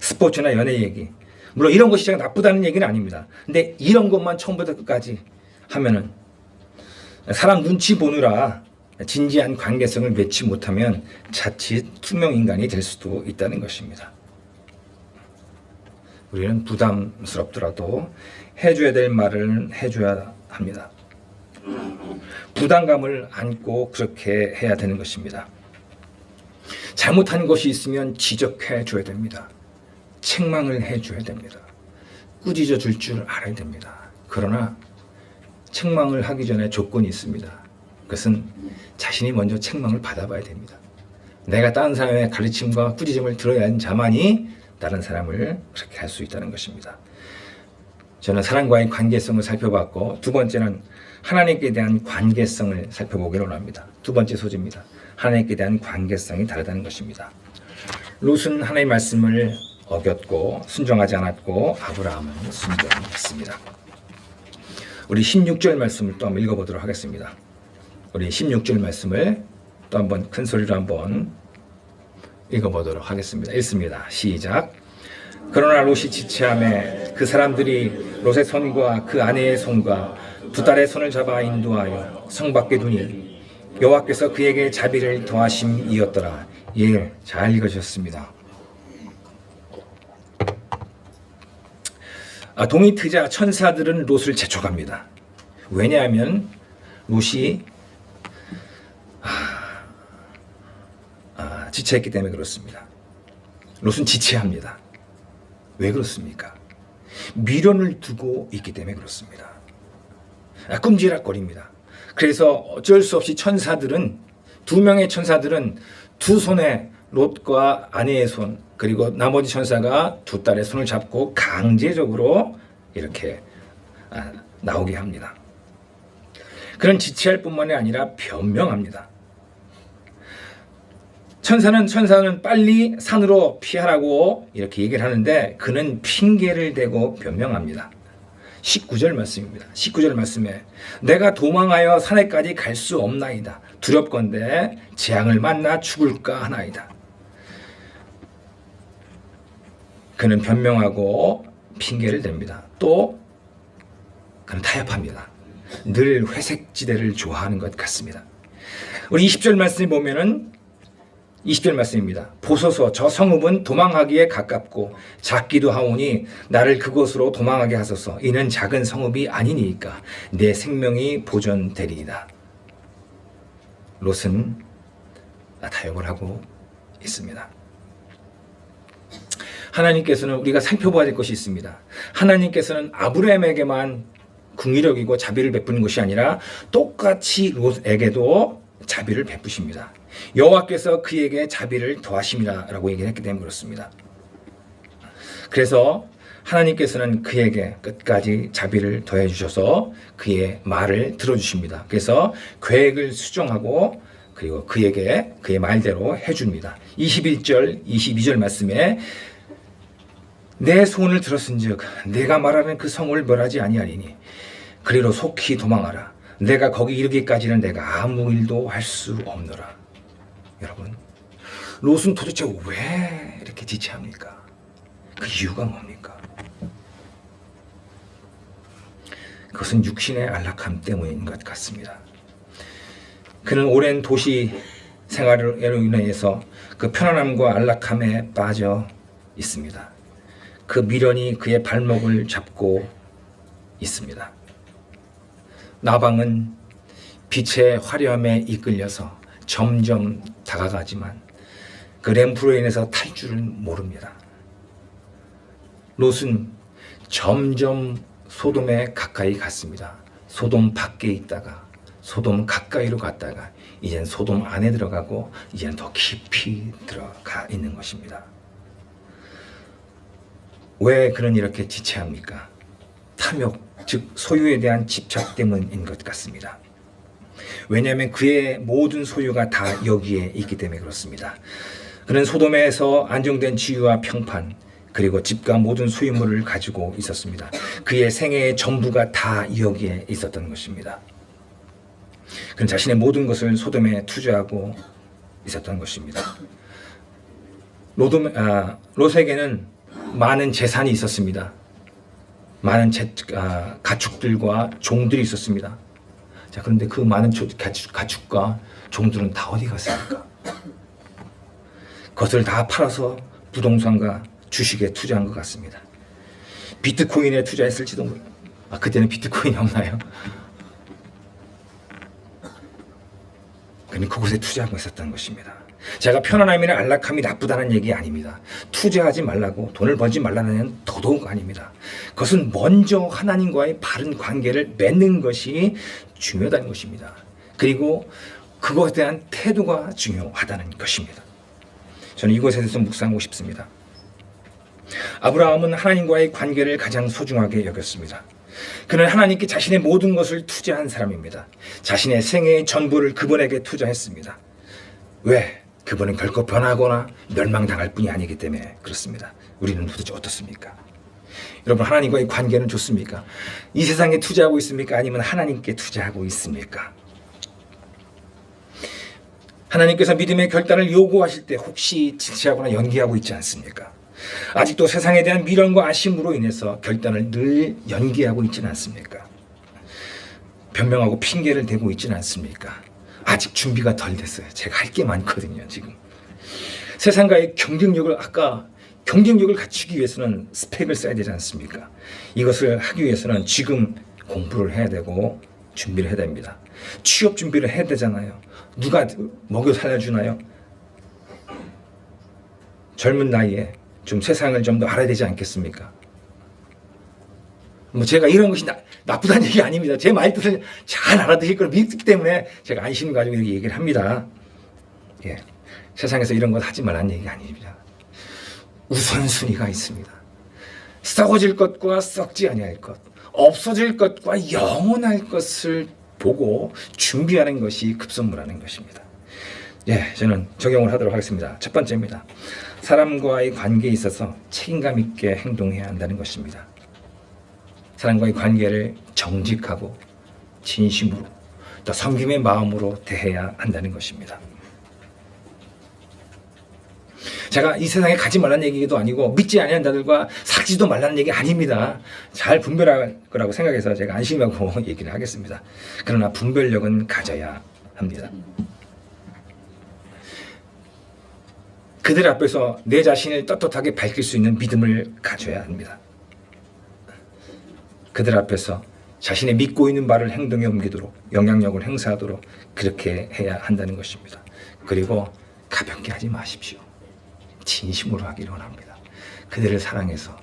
S1: 스포츠나 연애 얘기. 물론 이런 것이 제가 나쁘다는 얘기는 아닙니다. 근데 이런 것만 처음부터 끝까지 하면은 사람 눈치 보느라 진지한 관계성을 맺지 못하면 자칫 투명 인간이 될 수도 있다는 것입니다. 우리는 부담스럽더라도 해줘야 될 말을 해줘야 합니다. 부담감을 안고 그렇게 해야 되는 것입니다. 잘못한 것이 있으면 지적해 줘야 됩니다. 책망을 해줘야 됩니다. 꾸짖어 줄 줄 알아야 됩니다. 그러나 책망을 하기 전에 조건이 있습니다. 그것은 자신이 먼저 책망을 받아봐야 됩니다. 내가 다른 사람의 가르침과 꾸짖음을 들어야 하는 자만이 다른 사람을 그렇게 할 수 있다는 것입니다. 저는 사람과의 관계성을 살펴봤고 두 번째는 하나님께 대한 관계성을 살펴보기로 합니다. 두 번째 소지입니다. 하나님께 대한 관계성이 다르다는 것입니다. 롯은 하나님의 말씀을 어겼고 순종하지 않았고 아브라함은 순종했습니다. 우리 16절 말씀을 또 한번 읽어보도록 하겠습니다. 우리 16절 말씀을 또 한번 큰 소리로 한번 읽어보도록 하겠습니다. 읽습니다. 시작. 그러나 롯이 지체하매 그 사람들이 롯의 손과 그 아내의 손과 두 딸의 손을 잡아 인도하여 성 밖에 두니 여호와께서 그에게 자비를 더하심이었더라. 예, 잘 읽으셨습니다. 동이 트자 천사들은 롯을 재촉합니다. 왜냐하면 롯이 지체했기 때문에 그렇습니다. 롯은 지체합니다. 왜 그렇습니까? 미련을 두고 있기 때문에 그렇습니다. 끔지락거립니다. 그래서 어쩔 수 없이 천사들은 두 명의 천사들은 두 손에 롯과 아내의 손 그리고 나머지 천사가 두 딸의 손을 잡고 강제적으로 이렇게 나오게 합니다. 그는 지체할 뿐만이 아니라 변명합니다. 천사는 빨리 산으로 피하라고 이렇게 얘기를 하는데 그는 핑계를 대고 변명합니다. 19절 말씀입니다. 19절 말씀에 내가 도망하여 산에까지 갈 수 없나이다. 두렵건대 재앙을 만나 죽을까 하나이다. 그는 변명하고 핑계를 댑니다. 또 그는 타협합니다. 늘 회색지대를 좋아하는 것 같습니다. 우리 20절 말씀에 보면은 20절 말씀입니다. 보소서 저 성읍은 도망하기에 가깝고 작기도 하오니 나를 그곳으로 도망하게 하소서. 이는 작은 성읍이 아니니까 내 생명이 보존되리이다. 롯은 타협을 하고 있습니다. 하나님께서는 우리가 살펴봐야 될 것이 있습니다. 하나님께서는 아브라함에게만 긍휼력이고 자비를 베푸는 것이 아니라 똑같이 롯에게도 자비를 베푸십니다. 여호와께서 그에게 자비를 더하심이라고 얘기를 했기 때문에 그렇습니다. 그래서 하나님께서는 그에게 끝까지 자비를 더해 주셔서 그의 말을 들어주십니다. 그래서 계획을 수정하고 그리고 그에게 그의 말대로 해줍니다. 21절, 22절 말씀에 내 소원을 들었은즉 내가 말하는 그 성을 멸하지 아니하리니 그리로 속히 도망하라. 내가 거기 이르기까지는 내가 아무 일도 할 수 없노라. 여러분, 롯은 도대체 왜 이렇게 지체합니까? 그 이유가 뭡니까? 그것은 육신의 안락함 때문인 것 같습니다. 그는 오랜 도시 생활으로 인해서 그 편안함과 안락함에 빠져 있습니다. 그 미련이 그의 발목을 잡고 있습니다. 나방은 빛의 화려함에 이끌려서 점점 다가가지만 그 램프로 인해서 탈줄은 모릅니다. 롯은 점점 소돔에 가까이 갔습니다. 소돔 밖에 있다가 소돔 가까이로 갔다가 이젠 소돔 안에 들어가고 이제는 더 깊이 들어가 있는 것입니다. 왜 그는 이렇게 지체합니까? 탐욕, 즉 소유에 대한 집착 때문인 것 같습니다. 왜냐하면 그의 모든 소유가 다 여기에 있기 때문에 그렇습니다. 그는 소돔에서 안정된 지위와 평판, 그리고 집과 모든 소유물을 가지고 있었습니다. 그의 생애의 전부가 다 여기에 있었던 것입니다. 그는 자신의 모든 것을 소돔에 투자하고 있었던 것입니다. 롯에게는 많은 재산이 있었습니다. 많은 가축들과 종들이 있었습니다. 자, 그런데 그 많은 가축과 종들은 다 어디 갔습니까? 그것을 다 팔아서 부동산과 주식에 투자한 것 같습니다. 비트코인에 투자했을지도 모릅니다. 그때는 비트코인이 없나요? 그는 그곳에 투자하고 있었던 것입니다. 제가 편안함이나 안락함이 나쁘다는 얘기 아닙니다. 투자하지 말라고, 돈을 벌지 말라는 더더욱 아닙니다. 그것은 먼저 하나님과의 바른 관계를 맺는 것이 중요하다는 것입니다. 그리고 그것에 대한 태도가 중요하다는 것입니다. 저는 이것에 대해서 묵상하고 싶습니다. 아브라함은 하나님과의 관계를 가장 소중하게 여겼습니다. 그는 하나님께 자신의 모든 것을 투자한 사람입니다. 자신의 생애의 전부를 그분에게 투자했습니다. 왜? 그분은 결코 변하거나 멸망당할 뿐이 아니기 때문에 그렇습니다. 우리는 도대체 어떻습니까? 여러분, 하나님과의 관계는 좋습니까? 이 세상에 투자하고 있습니까? 아니면 하나님께 투자하고 있습니까? 하나님께서 믿음의 결단을 요구하실 때 혹시 지체하거나 연기하고 있지 않습니까? 아직도 세상에 대한 미련과 아쉬움으로 인해서 결단을 늘 연기하고 있지는 않습니까? 변명하고 핑계를 대고 있지는 않습니까? 아직 준비가 덜 됐어요. 제가 할 게 많거든요, 지금. 세상과의 경쟁력을 갖추기 위해서는 스펙을 써야 되지 않습니까? 이것을 하기 위해서는 지금 공부를 해야 되고 준비를 해야 됩니다. 취업 준비를 해야 되잖아요. 누가 먹여 살려주나요? 젊은 나이에 좀 세상을 좀 더 알아야 되지 않겠습니까? 제가 이런 것이 나쁘다는 얘기 아닙니다. 제 말뜻을 잘 알아들을 걸 믿기 때문에 제가 안심을 가지고 이렇게 얘기를 합니다. 예, 세상에서 이런 것 하지 말라는 얘기가 아닙니다. 우선순위가 있습니다. 썩어질 것과 썩지 아니할 것, 없어질 것과 영원할 것을 보고 준비하는 것이 급선무라는 것입니다. 예, 저는 적용을 하도록 하겠습니다. 첫 번째입니다. 사람과의 관계에 있어서 책임감 있게 행동해야 한다는 것입니다. 사람과의 관계를 정직하고 진심으로 또 섬김의 마음으로 대해야 한다는 것입니다. 제가 이 세상에 가지 말라는 얘기도 아니고 믿지 아니하는 자들과 사귀지도 말라는 얘기 아닙니다. 잘 분별할 거라고 생각해서 제가 안심하고 얘기를 하겠습니다. 그러나 분별력은 가져야 합니다. 그들 앞에서 내 자신을 떳떳하게 밝힐 수 있는 믿음을 가져야 합니다. 그들 앞에서 자신의 믿고 있는 바를 행동에 옮기도록 영향력을 행사하도록 그렇게 해야 한다는 것입니다. 그리고 가볍게 하지 마십시오. 진심으로 하기를 원합니다. 그들을 사랑해서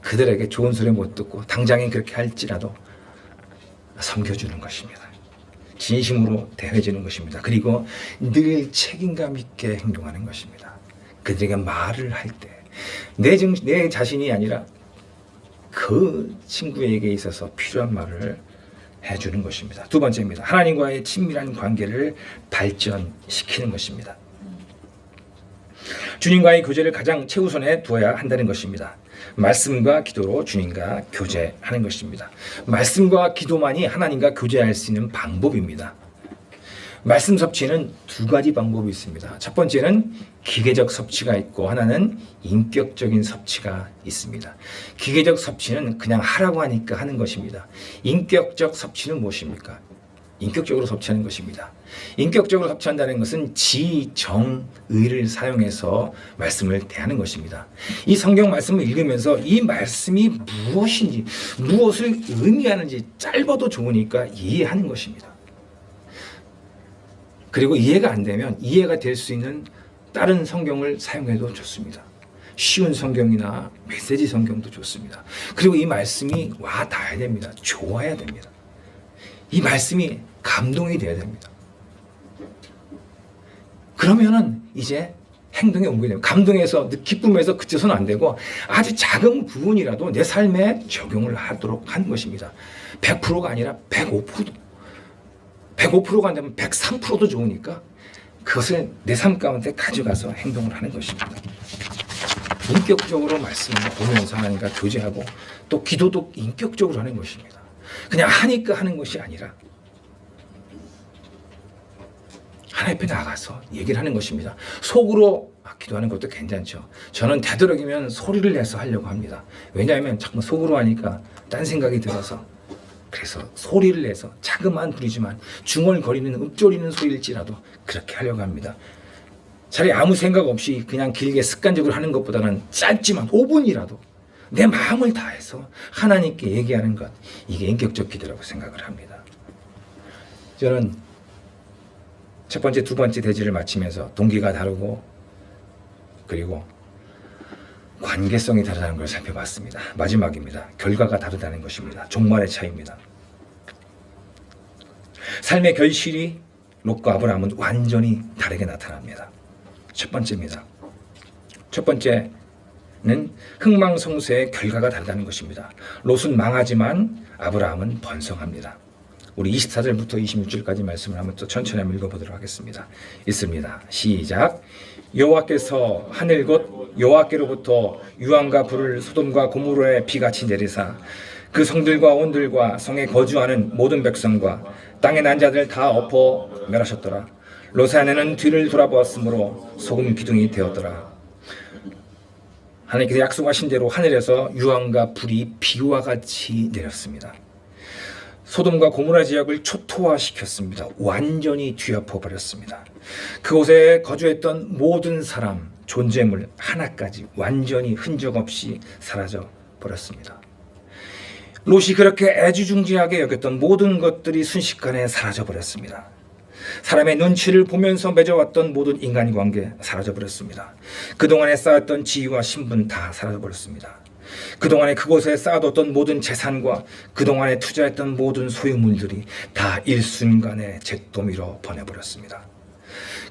S1: 그들에게 좋은 소리 못 듣고 당장에 그렇게 할지라도 섬겨주는 것입니다. 진심으로 대해지는 것입니다. 그리고 늘 책임감 있게 행동하는 것입니다. 그들에게 말을 할 때 내 자신이 아니라 그 친구에게 있어서 필요한 말을 해주는 것입니다. 두 번째입니다. 하나님과의 친밀한 관계를 발전시키는 것입니다. 주님과의 교제를 가장 최우선에 두어야 한다는 것입니다. 말씀과 기도로 주님과 교제하는 것입니다. 말씀과 기도만이 하나님과 교제할 수 있는 방법입니다. 말씀 섭취는 두 가지 방법이 있습니다. 첫 번째는 기계적 섭취가 있고 하나는 인격적인 섭취가 있습니다. 기계적 섭취는 그냥 하라고 하니까 하는 것입니다. 인격적 섭취는 무엇입니까? 인격적으로 섭취하는 것입니다. 인격적으로 섭취한다는 것은 지정의를 사용해서 말씀을 대하는 것입니다. 이 성경 말씀을 읽으면서 이 말씀이 무엇인지 무엇을 의미하는지 짧아도 좋으니까 이해하는 것입니다. 그리고 이해가 안 되면 이해가 될 수 있는 다른 성경을 사용해도 좋습니다. 쉬운 성경이나 메시지 성경도 좋습니다. 그리고 이 말씀이 와 닿아야 됩니다. 좋아야 됩니다. 이 말씀이 감동이 돼야 됩니다. 그러면은 이제 행동에 옮겨야 됩니다. 감동에서, 기쁨에서 그쳐서는 안 되고 아주 작은 부분이라도 내 삶에 적용을 하도록 하는 것입니다. 100%가 아니라 105%도. 105%가 안 되면 103%도 좋으니까 그것을 내 삶 가운데 가져가서 행동을 하는 것입니다. 인격적으로 말씀을 보면서 하나님과 교제하고 또 기도도 인격적으로 하는 것입니다. 그냥 하니까 하는 것이 아니라 하나님 앞에 나가서 얘기를 하는 것입니다. 속으로 기도하는 것도 괜찮죠. 저는 되도록이면 소리를 내서 하려고 합니다. 왜냐하면 자꾸 속으로 하니까 딴 생각이 들어서, 그래서 소리를 내서 자그마한 불이지만 중얼거리는 읊조리는 소리일지라도 그렇게 하려고 합니다. 차라리 아무 생각 없이 그냥 길게 습관적으로 하는 것보다는 짧지만 5분이라도 내 마음을 다해서 하나님께 얘기하는 것, 이게 인격적 기도라고 생각을 합니다. 저는 첫 번째, 두 번째 대지를 마치면서 동기가 다르고 그리고 관계성이 다르다는 걸 살펴봤습니다. 마지막입니다. 결과가 다르다는 것입니다. 종말의 차이입니다. 삶의 결실이 롯과 아브라함은 완전히 다르게 나타납니다. 첫 번째입니다. 첫 번째는 흥망성쇠의 결과가 다르다는 것입니다. 롯은 망하지만 아브라함은 번성합니다. 우리 24절부터 26절까지 말씀을 한번 또 천천히 한번 읽어보도록 하겠습니다. 있습니다. 시작. 여호와께서 하늘 곧 여호와께로부터 유황과 불을 소돔과 고모라에 비같이 내리사 그 성들과 온들과 성에 거주하는 모든 백성과 땅에 난 자들 다 엎어 멸하셨더라. 롯의 아내는 뒤를 돌아보았으므로 소금 기둥이 되었더라. 하나님께서 약속하신 대로 하늘에서 유황과 불이 비와 같이 내렸습니다. 소돔과 고모라 지역을 초토화시켰습니다. 완전히 뒤엎어버렸습니다. 그곳에 거주했던 모든 사람, 존재물 하나까지 완전히 흔적 없이 사라져버렸습니다. 롯이 그렇게 애지중지하게 여겼던 모든 것들이 순식간에 사라져버렸습니다. 사람의 눈치를 보면서 맺어왔던 모든 인간관계 사라져버렸습니다. 그동안에 쌓았던 지위와 신분 다 사라져버렸습니다. 그동안에 그곳에 쌓아뒀던 모든 재산과 그동안에 투자했던 모든 소유물들이 다 일순간에 잿더미로 번해버렸습니다.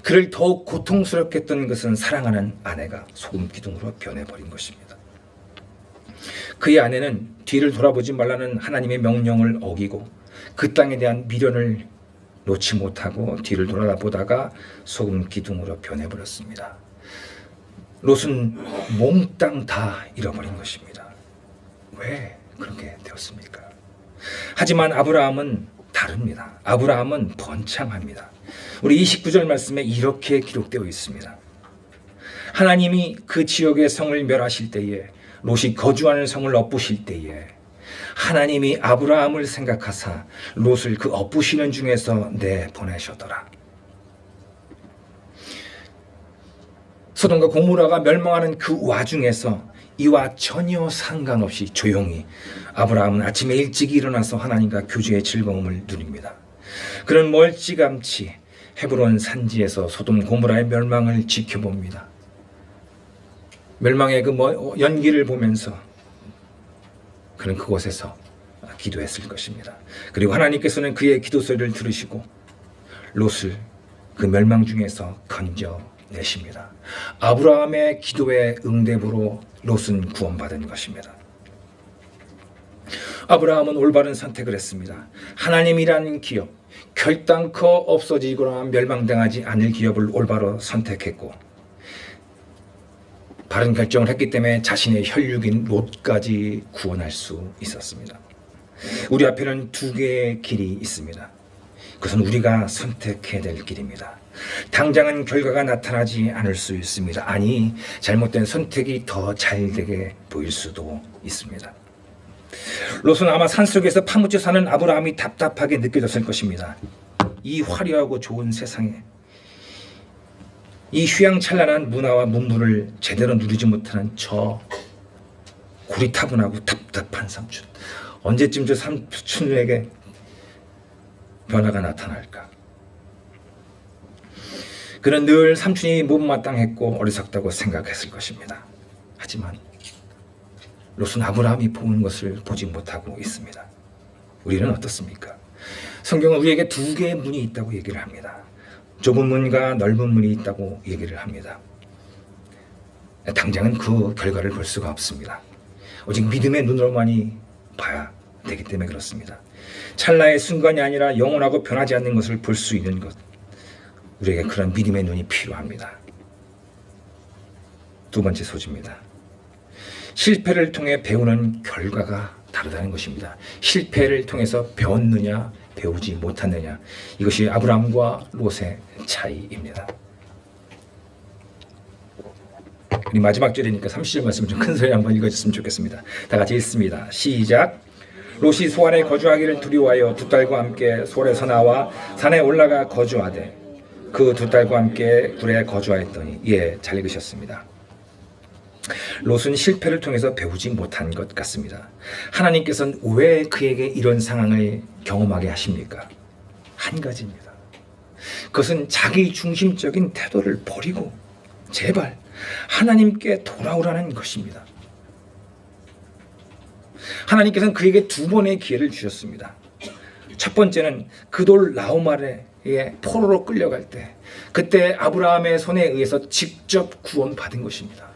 S1: 그를 더욱 고통스럽게 했던 것은 사랑하는 아내가 소금 기둥으로 변해버린 것입니다. 그의 아내는 뒤를 돌아보지 말라는 하나님의 명령을 어기고 그 땅에 대한 미련을 놓지 못하고 뒤를 돌아보다가 소금 기둥으로 변해버렸습니다. 롯은 몽땅 다 잃어버린 것입니다. 왜 그렇게 되었습니까? 하지만 아브라함은 다릅니다. 아브라함은 번창합니다. 우리 29절 말씀에 이렇게 기록되어 있습니다. 하나님이 그 지역의 성을 멸하실 때에, 롯이 거주하는 성을 엎으실 때에 하나님이 아브라함을 생각하사 롯을 그 엎으시는 중에서 내보내셨더라. 소돔과 고모라가 멸망하는 그 와중에서 이와 전혀 상관없이 조용히 아브라함은 아침에 일찍 일어나서 하나님과 교제의 즐거움을 누립니다. 그는 멀찌감치 헤브론 산지에서 소돔 고모라의 멸망을 지켜봅니다. 멸망의 그 연기를 보면서 그는 그곳에서 기도했을 것입니다. 그리고 하나님께서는 그의 기도 소리를 들으시고 롯을 그 멸망 중에서 건져내십니다. 아브라함의 기도의 응답으로 롯은 구원받은 것입니다. 아브라함은 올바른 선택을 했습니다. 하나님이라는 기업, 결단코 없어지거나 멸망당하지 않을 기업을 올바로 선택했고 바른 결정을 했기 때문에 자신의 혈육인 롯까지 구원할 수 있었습니다. 우리 앞에는 두 개의 길이 있습니다. 그것은 우리가 선택해야 될 길입니다. 당장은 결과가 나타나지 않을 수 있습니다. 아니, 잘못된 선택이 더 잘되게 보일 수도 있습니다. 롯은 아마 산속에서 파묻혀 사는 아브라함이 답답하게 느껴졌을 것입니다. 이 화려하고 좋은 세상에 이 휘황찬란한 문화와 문물을 제대로 누리지 못하는 저 고리타분하고 답답한 삼촌, 언제쯤 저 삼촌에게 변화가 나타날까? 그는 늘 삼촌이 못마땅했고 어리석다고 생각했을 것입니다. 하지만 롯은 아브라함이 보는 것을 보지 못하고 있습니다. 우리는 어떻습니까? 성경은 우리에게 두 개의 문이 있다고 얘기를 합니다. 좁은 문과 넓은 문이 있다고 얘기를 합니다. 당장은 그 결과를 볼 수가 없습니다. 오직 믿음의 눈으로만이 봐야 되기 때문에 그렇습니다. 찰나의 순간이 아니라 영원하고 변하지 않는 것을 볼 수 있는 것, 우리에게 그런 믿음의 눈이 필요합니다. 두 번째 소지입니다. 실패를 통해 배우는 결과가 다르다는 것입니다. 실패를 통해서 배웠느냐 배우지 못했느냐, 이것이 아브라함과 롯의 차이입니다. 우리 마지막 절이니까 30절 말씀 좀 큰 소리 한번 읽어줬으면 좋겠습니다. 다 같이 읽습니다. 시작. 롯이 소안에 거주하기를 두려워하여 두 딸과 함께 솔에서 나와 산에 올라가 거주하되 그 두 딸과 함께 굴에 거주하였더니, 예, 잘 읽으셨습니다. 롯은 실패를 통해서 배우지 못한 것 같습니다. 하나님께서는 왜 그에게 이런 상황을 경험하게 하십니까? 한 가지입니다. 그것은 자기 중심적인 태도를 버리고 제발 하나님께 돌아오라는 것입니다. 하나님께서는 그에게 두 번의 기회를 주셨습니다. 첫 번째는 그 돌 라오마르에 포로로 끌려갈 때, 그때 아브라함의 손에 의해서 직접 구원받은 것입니다.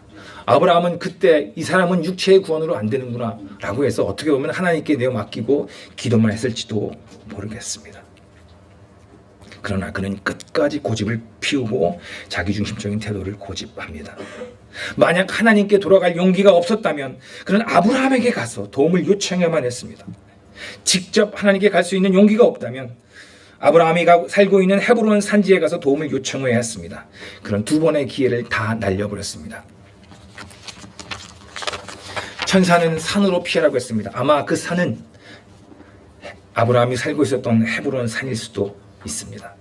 S1: 아브라함은 그때 이 사람은 육체의 구원으로 안 되는구나 라고 해서 어떻게 보면 하나님께 내어 맡기고 기도만 했을지도 모르겠습니다. 그러나 그는 끝까지 고집을 피우고 자기중심적인 태도를 고집합니다. 만약 하나님께 돌아갈 용기가 없었다면 그는 아브라함에게 가서 도움을 요청해야만 했습니다. 직접 하나님께 갈 수 있는 용기가 없다면 아브라함이 살고 있는 헤브론 산지에 가서 도움을 요청해야 했습니다. 그런 두 번의 기회를 다 날려버렸습니다. 천사는 산으로 피하라고 했습니다. 아마 그 산은 아브라함이 살고 있었던 헤브론 산일 수도 있습니다.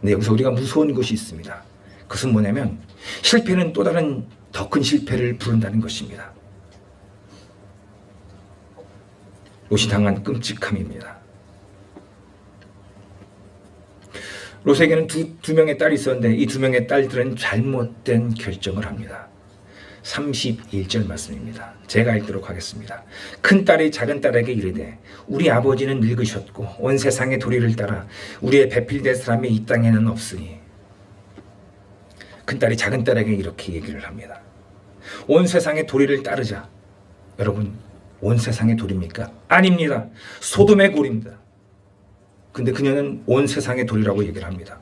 S1: 근데 여기서 우리가 무서운 것이 있습니다. 그것은 뭐냐면 실패는 또 다른 더 큰 실패를 부른다는 것입니다. 롯이 당한 끔찍함입니다. 롯에게는 두 명의 딸이 있었는데 이 두 명의 딸들은 잘못된 결정을 합니다. 31절 말씀입니다. 제가 읽도록 하겠습니다. 큰 딸이 작은 딸에게 이르되 우리 아버지는 늙으셨고 온 세상의 도리를 따라 우리의 배필될 사람이 이 땅에는 없으니. 큰 딸이 작은 딸에게 이렇게 얘기를 합니다. 온 세상의 도리를 따르자. 여러분, 온 세상의 도리입니까? 아닙니다. 소돔의 도리입니다. 근데 그녀는 온 세상의 도리라고 얘기를 합니다.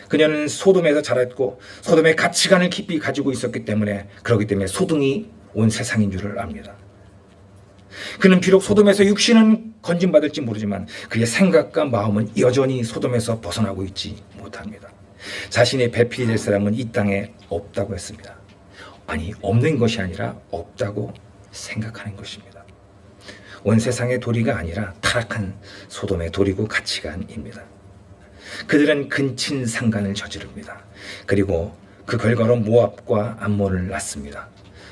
S1: 그녀는 소돔에서 자랐고 소돔의 가치관을 깊이 가지고 있었기 때문에, 그렇기 때문에 소돔이 온 세상인 줄을 압니다. 그는 비록 소돔에서 육신은 건진받을지 모르지만 그의 생각과 마음은 여전히 소돔에서 벗어나고 있지 못합니다. 자신의 배필이 될 사람은 이 땅에 없다고 했습니다. 아니, 없는 것이 아니라 없다고 생각하는 것입니다. 온 세상의 도리가 아니라 타락한 소돔의 도리고 가치관입니다. 그들은 근친상간을 저지릅니다. 그리고 그 결과로 모압과 암몬을 낳습니다.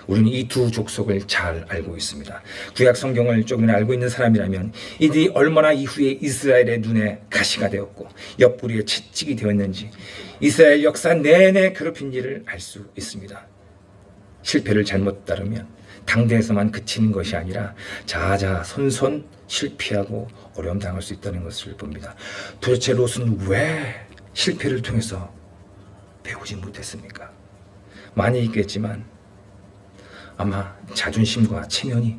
S1: 우리는 이 두 족속을 잘 알고 있습니다. 구약 성경을 조금이나 알고 있는 사람이라면 이들이 얼마나 이후에 이스라엘의 눈에 가시가 되었고 옆구리에 채찍이 되었는지, 이스라엘 역사 내내 괴롭힌지를 알 수 있습니다. 실패를 잘못 따르면 당대에서만 그치는 것이 아니라 자자손손 실패하고 어려움 당할 수 있다는 것을 봅니다. 도대체 롯은 왜 실패를 통해서 배우지 못했습니까? 많이 있겠지만 아마 자존심과 체면이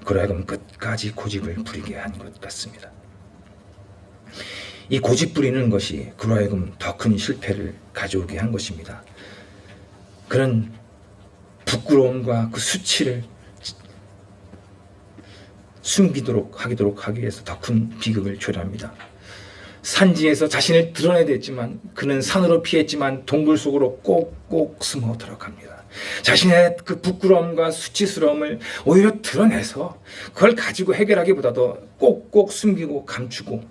S1: 그로 하여금 끝까지 고집을 부리게 한 것 같습니다. 이 고집 부리는 것이 그로 하여금 더 큰 실패를 가져오게 한 것입니다. 그런 부끄러움과 그 수치를 숨기도록 하기 위해서 더 큰 비극을 초래합니다. 산지에서 자신을 드러내야 됐지만 그는 산으로 피했지만 동굴 속으로 꼭꼭 숨어 들어갑니다. 자신의 그 부끄러움과 수치스러움을 오히려 드러내서 그걸 가지고 해결하기보다도 꼭꼭 숨기고 감추고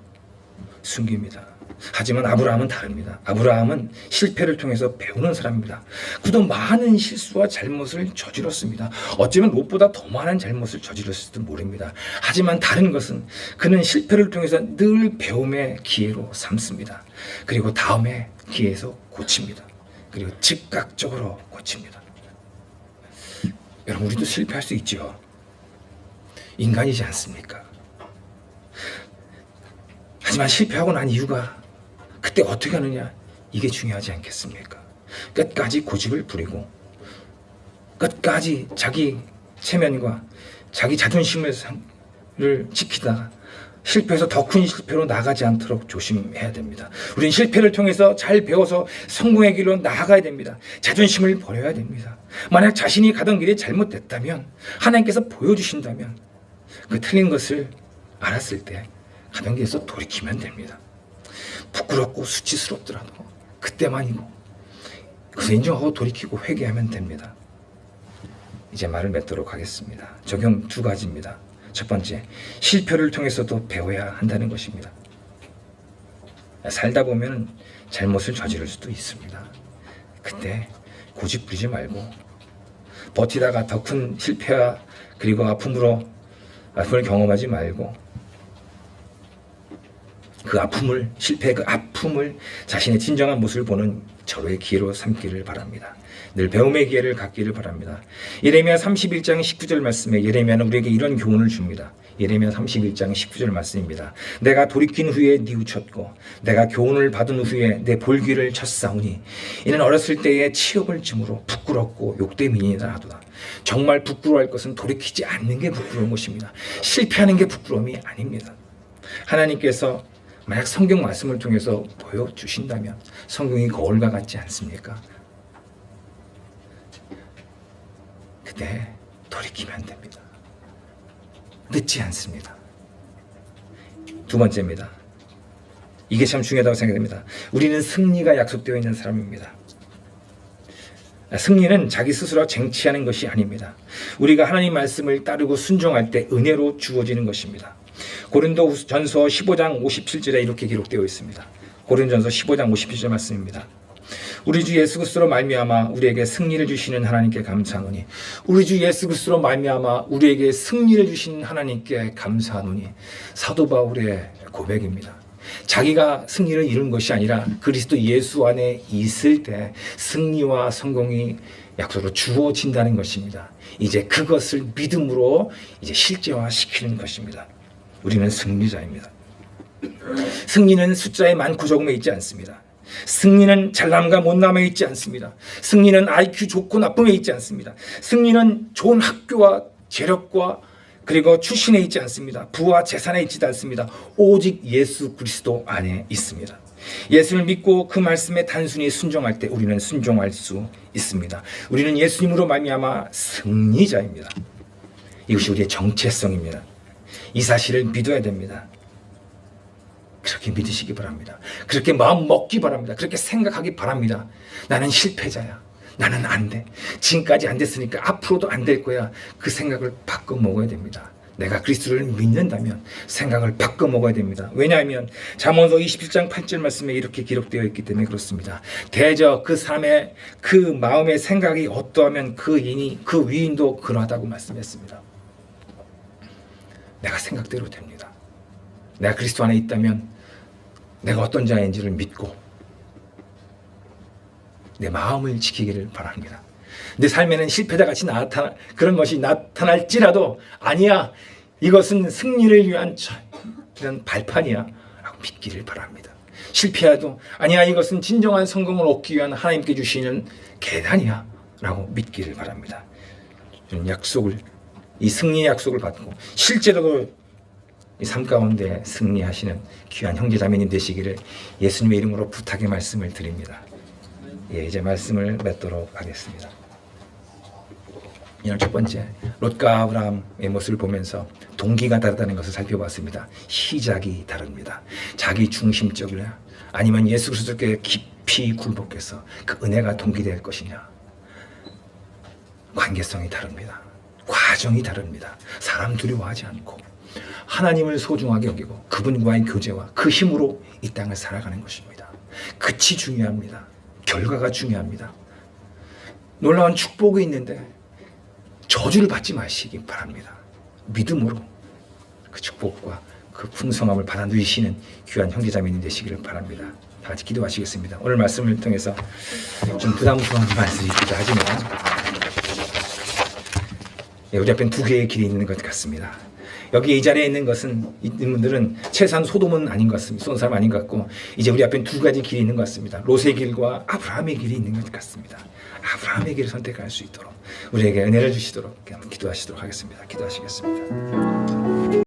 S1: 숨깁니다. 하지만 아브라함은 다릅니다. 아브라함은 실패를 통해서 배우는 사람입니다. 그도 많은 실수와 잘못을 저질렀습니다. 어쩌면 롯보다 더 많은 잘못을 저질렀을지도 모릅니다. 하지만 다른 것은 그는 실패를 통해서 늘 배움의 기회로 삼습니다. 그리고 다음에 기에서 고칩니다. 그리고 즉각적으로 고칩니다. 여러분, 우리도 실패할 수 있죠. 인간이지 않습니까? 하지만 실패하고 난 이유가 그때 어떻게 하느냐, 이게 중요하지 않겠습니까? 끝까지 고집을 부리고 끝까지 자기 체면과 자기 자존심을 지키다가 실패해서 더 큰 실패로 나가지 않도록 조심해야 됩니다. 우리는 실패를 통해서 잘 배워서 성공의 길로 나아가야 됩니다. 자존심을 버려야 됩니다. 만약 자신이 가던 길이 잘못됐다면, 하나님께서 보여주신다면 그 틀린 것을 알았을 때 가던 길에서 돌이키면 됩니다. 부끄럽고 수치스럽더라도 그때만이고 그래서 인정하고 돌이키고 회개하면 됩니다. 이제 말을 맺도록 하겠습니다. 적용 2가지입니다. 첫 번째, 실패를 통해서도 배워야 한다는 것입니다. 살다 보면 잘못을 저지를 수도 있습니다. 그때 고집 부리지 말고 버티다가 더 큰 실패와 그리고 아픔을 경험하지 말고 그 아픔을, 실패의 그 아픔을 자신의 진정한 모습을 보는 절호의 기회로 삼기를 바랍니다. 늘 배움의 기회를 갖기를 바랍니다. 예레미야 31장 19절 말씀에 예레미야는 우리에게 이런 교훈을 줍니다. 예레미야 31장 19절 말씀입니다. 내가 돌이킨 후에 뉘우쳤고 내가 교훈을 받은 후에 내 볼귀를 쳤사오니 이는 어렸을 때에 치욕을 짐으로 부끄럽고 욕됨이니라 하도다. 정말 부끄러워할 것은 돌이키지 않는 게 부끄러운 것입니다. 실패하는 게 부끄러움이 아닙니다. 하나님께서 만약 성경 말씀을 통해서 보여주신다면 성경이 거울과 같지 않습니까? 그때 돌이키면 됩니다. 늦지 않습니다. 2번째입니다. 이게 참 중요하다고 생각됩니다. 우리는 승리가 약속되어 있는 사람입니다. 승리는 자기 스스로 쟁취하는 것이 아닙니다. 우리가 하나님 말씀을 따르고 순종할 때 은혜로 주어지는 것입니다. 고린도전서 15장 57절에 이렇게 기록되어 있습니다. 고린도전서 15장 57절 말씀입니다. 우리 주 예수 그리스도로 말미암아 우리에게 승리를 주시는 하나님께 감사하노니, 우리 주 예수 그리스도로 말미암아 우리에게 승리를 주신 하나님께 감사하노니, 사도 바울의 고백입니다. 자기가 승리를 이룬 것이 아니라 그리스도 예수 안에 있을 때 승리와 성공이 약속으로 주어진다는 것입니다. 이제 그것을 믿음으로 이제 실제화시키는 것입니다. 우리는 승리자입니다. 승리는 숫자의 많고 적음에 있지 않습니다. 승리는 잘남과 못남에 있지 않습니다. 승리는 IQ 좋고 나쁨에 있지 않습니다. 승리는 좋은 학교와 재력과 그리고 출신에 있지 않습니다. 부와 재산에 있지 않습니다. 오직 예수 그리스도 안에 있습니다. 예수를 믿고 그 말씀에 단순히 순종할 때 우리는 순종할 수 있습니다. 우리는 예수님으로 말미암아 승리자입니다. 이것이 우리의 정체성입니다. 이 사실을 믿어야 됩니다. 그렇게 믿으시기 바랍니다. 그렇게 마음 먹기 바랍니다. 그렇게 생각하기 바랍니다. 나는 실패자야. 나는 안 돼. 지금까지 안 됐으니까 앞으로도 안 될 거야. 그 생각을 바꿔 먹어야 됩니다. 내가 그리스도를 믿는다면 생각을 바꿔 먹어야 됩니다. 왜냐하면 잠언서 27장 8절 말씀에 이렇게 기록되어 있기 때문에 그렇습니다. 대저 그 사람의 그 마음의 생각이 어떠하면 그 위인도 그러하다고 말씀했습니다. 내가 생각대로 됩니다. 내가 그리스도 안에 있다면 내가 어떤 자인지를 믿고 내 마음을 지키기를 바랍니다. 내 삶에는 실패자같이 그런 것이 나타날지라도 아니야, 이것은 승리를 위한 이런 발판이야 라고 믿기를 바랍니다. 실패해도 아니야, 이것은 진정한 성공을 얻기 위한 하나님께 주시는 계단이야 라고 믿기를 바랍니다. 저는 이 승리의 약속을 받고 실제로도 이 삶 가운데 승리하시는 귀한 형제자매님 되시기를 예수님의 이름으로 부탁의 말씀을 드립니다. 이제 말씀을 맺도록 하겠습니다. 이날 첫 번째, 롯과 아브라함의 모습을 보면서 동기가 다르다는 것을 살펴봤습니다. 시작이 다릅니다. 자기 중심적이냐 아니면 예수 그리스도께 깊이 굴복해서 그 은혜가 동기될 것이냐. 관계성이 다릅니다. 과정이 다릅니다. 사람 두려워하지 않고 하나님을 소중하게 여기고 그분과의 교제와 그 힘으로 이 땅을 살아가는 것입니다. 끝이 중요합니다. 결과가 중요합니다. 놀라운 축복이 있는데 저주를 받지 마시기 바랍니다. 믿음으로 그 축복과 그 풍성함을 받아 누리시는 귀한 형제자매님 되시기를 바랍니다. 다 같이 기도하시겠습니다. 오늘 말씀을 통해서 좀 부담스러운 말씀이기도 하지만 우리 앞엔 두 개의 길이 있는 것 같습니다. 여기 이 자리에 있는 분들은 최소한 소돔은 아닌 것 같습니다. 쏜 사람 아닌 것 같고, 이제 우리 앞엔 두 가지 길이 있는 것 같습니다. 롯의 길과 아브라함의 길이 있는 것 같습니다. 아브라함의 길을 선택할 수 있도록 우리에게 은혜를 주시도록 기도하시도록 하겠습니다. 기도하시겠습니다.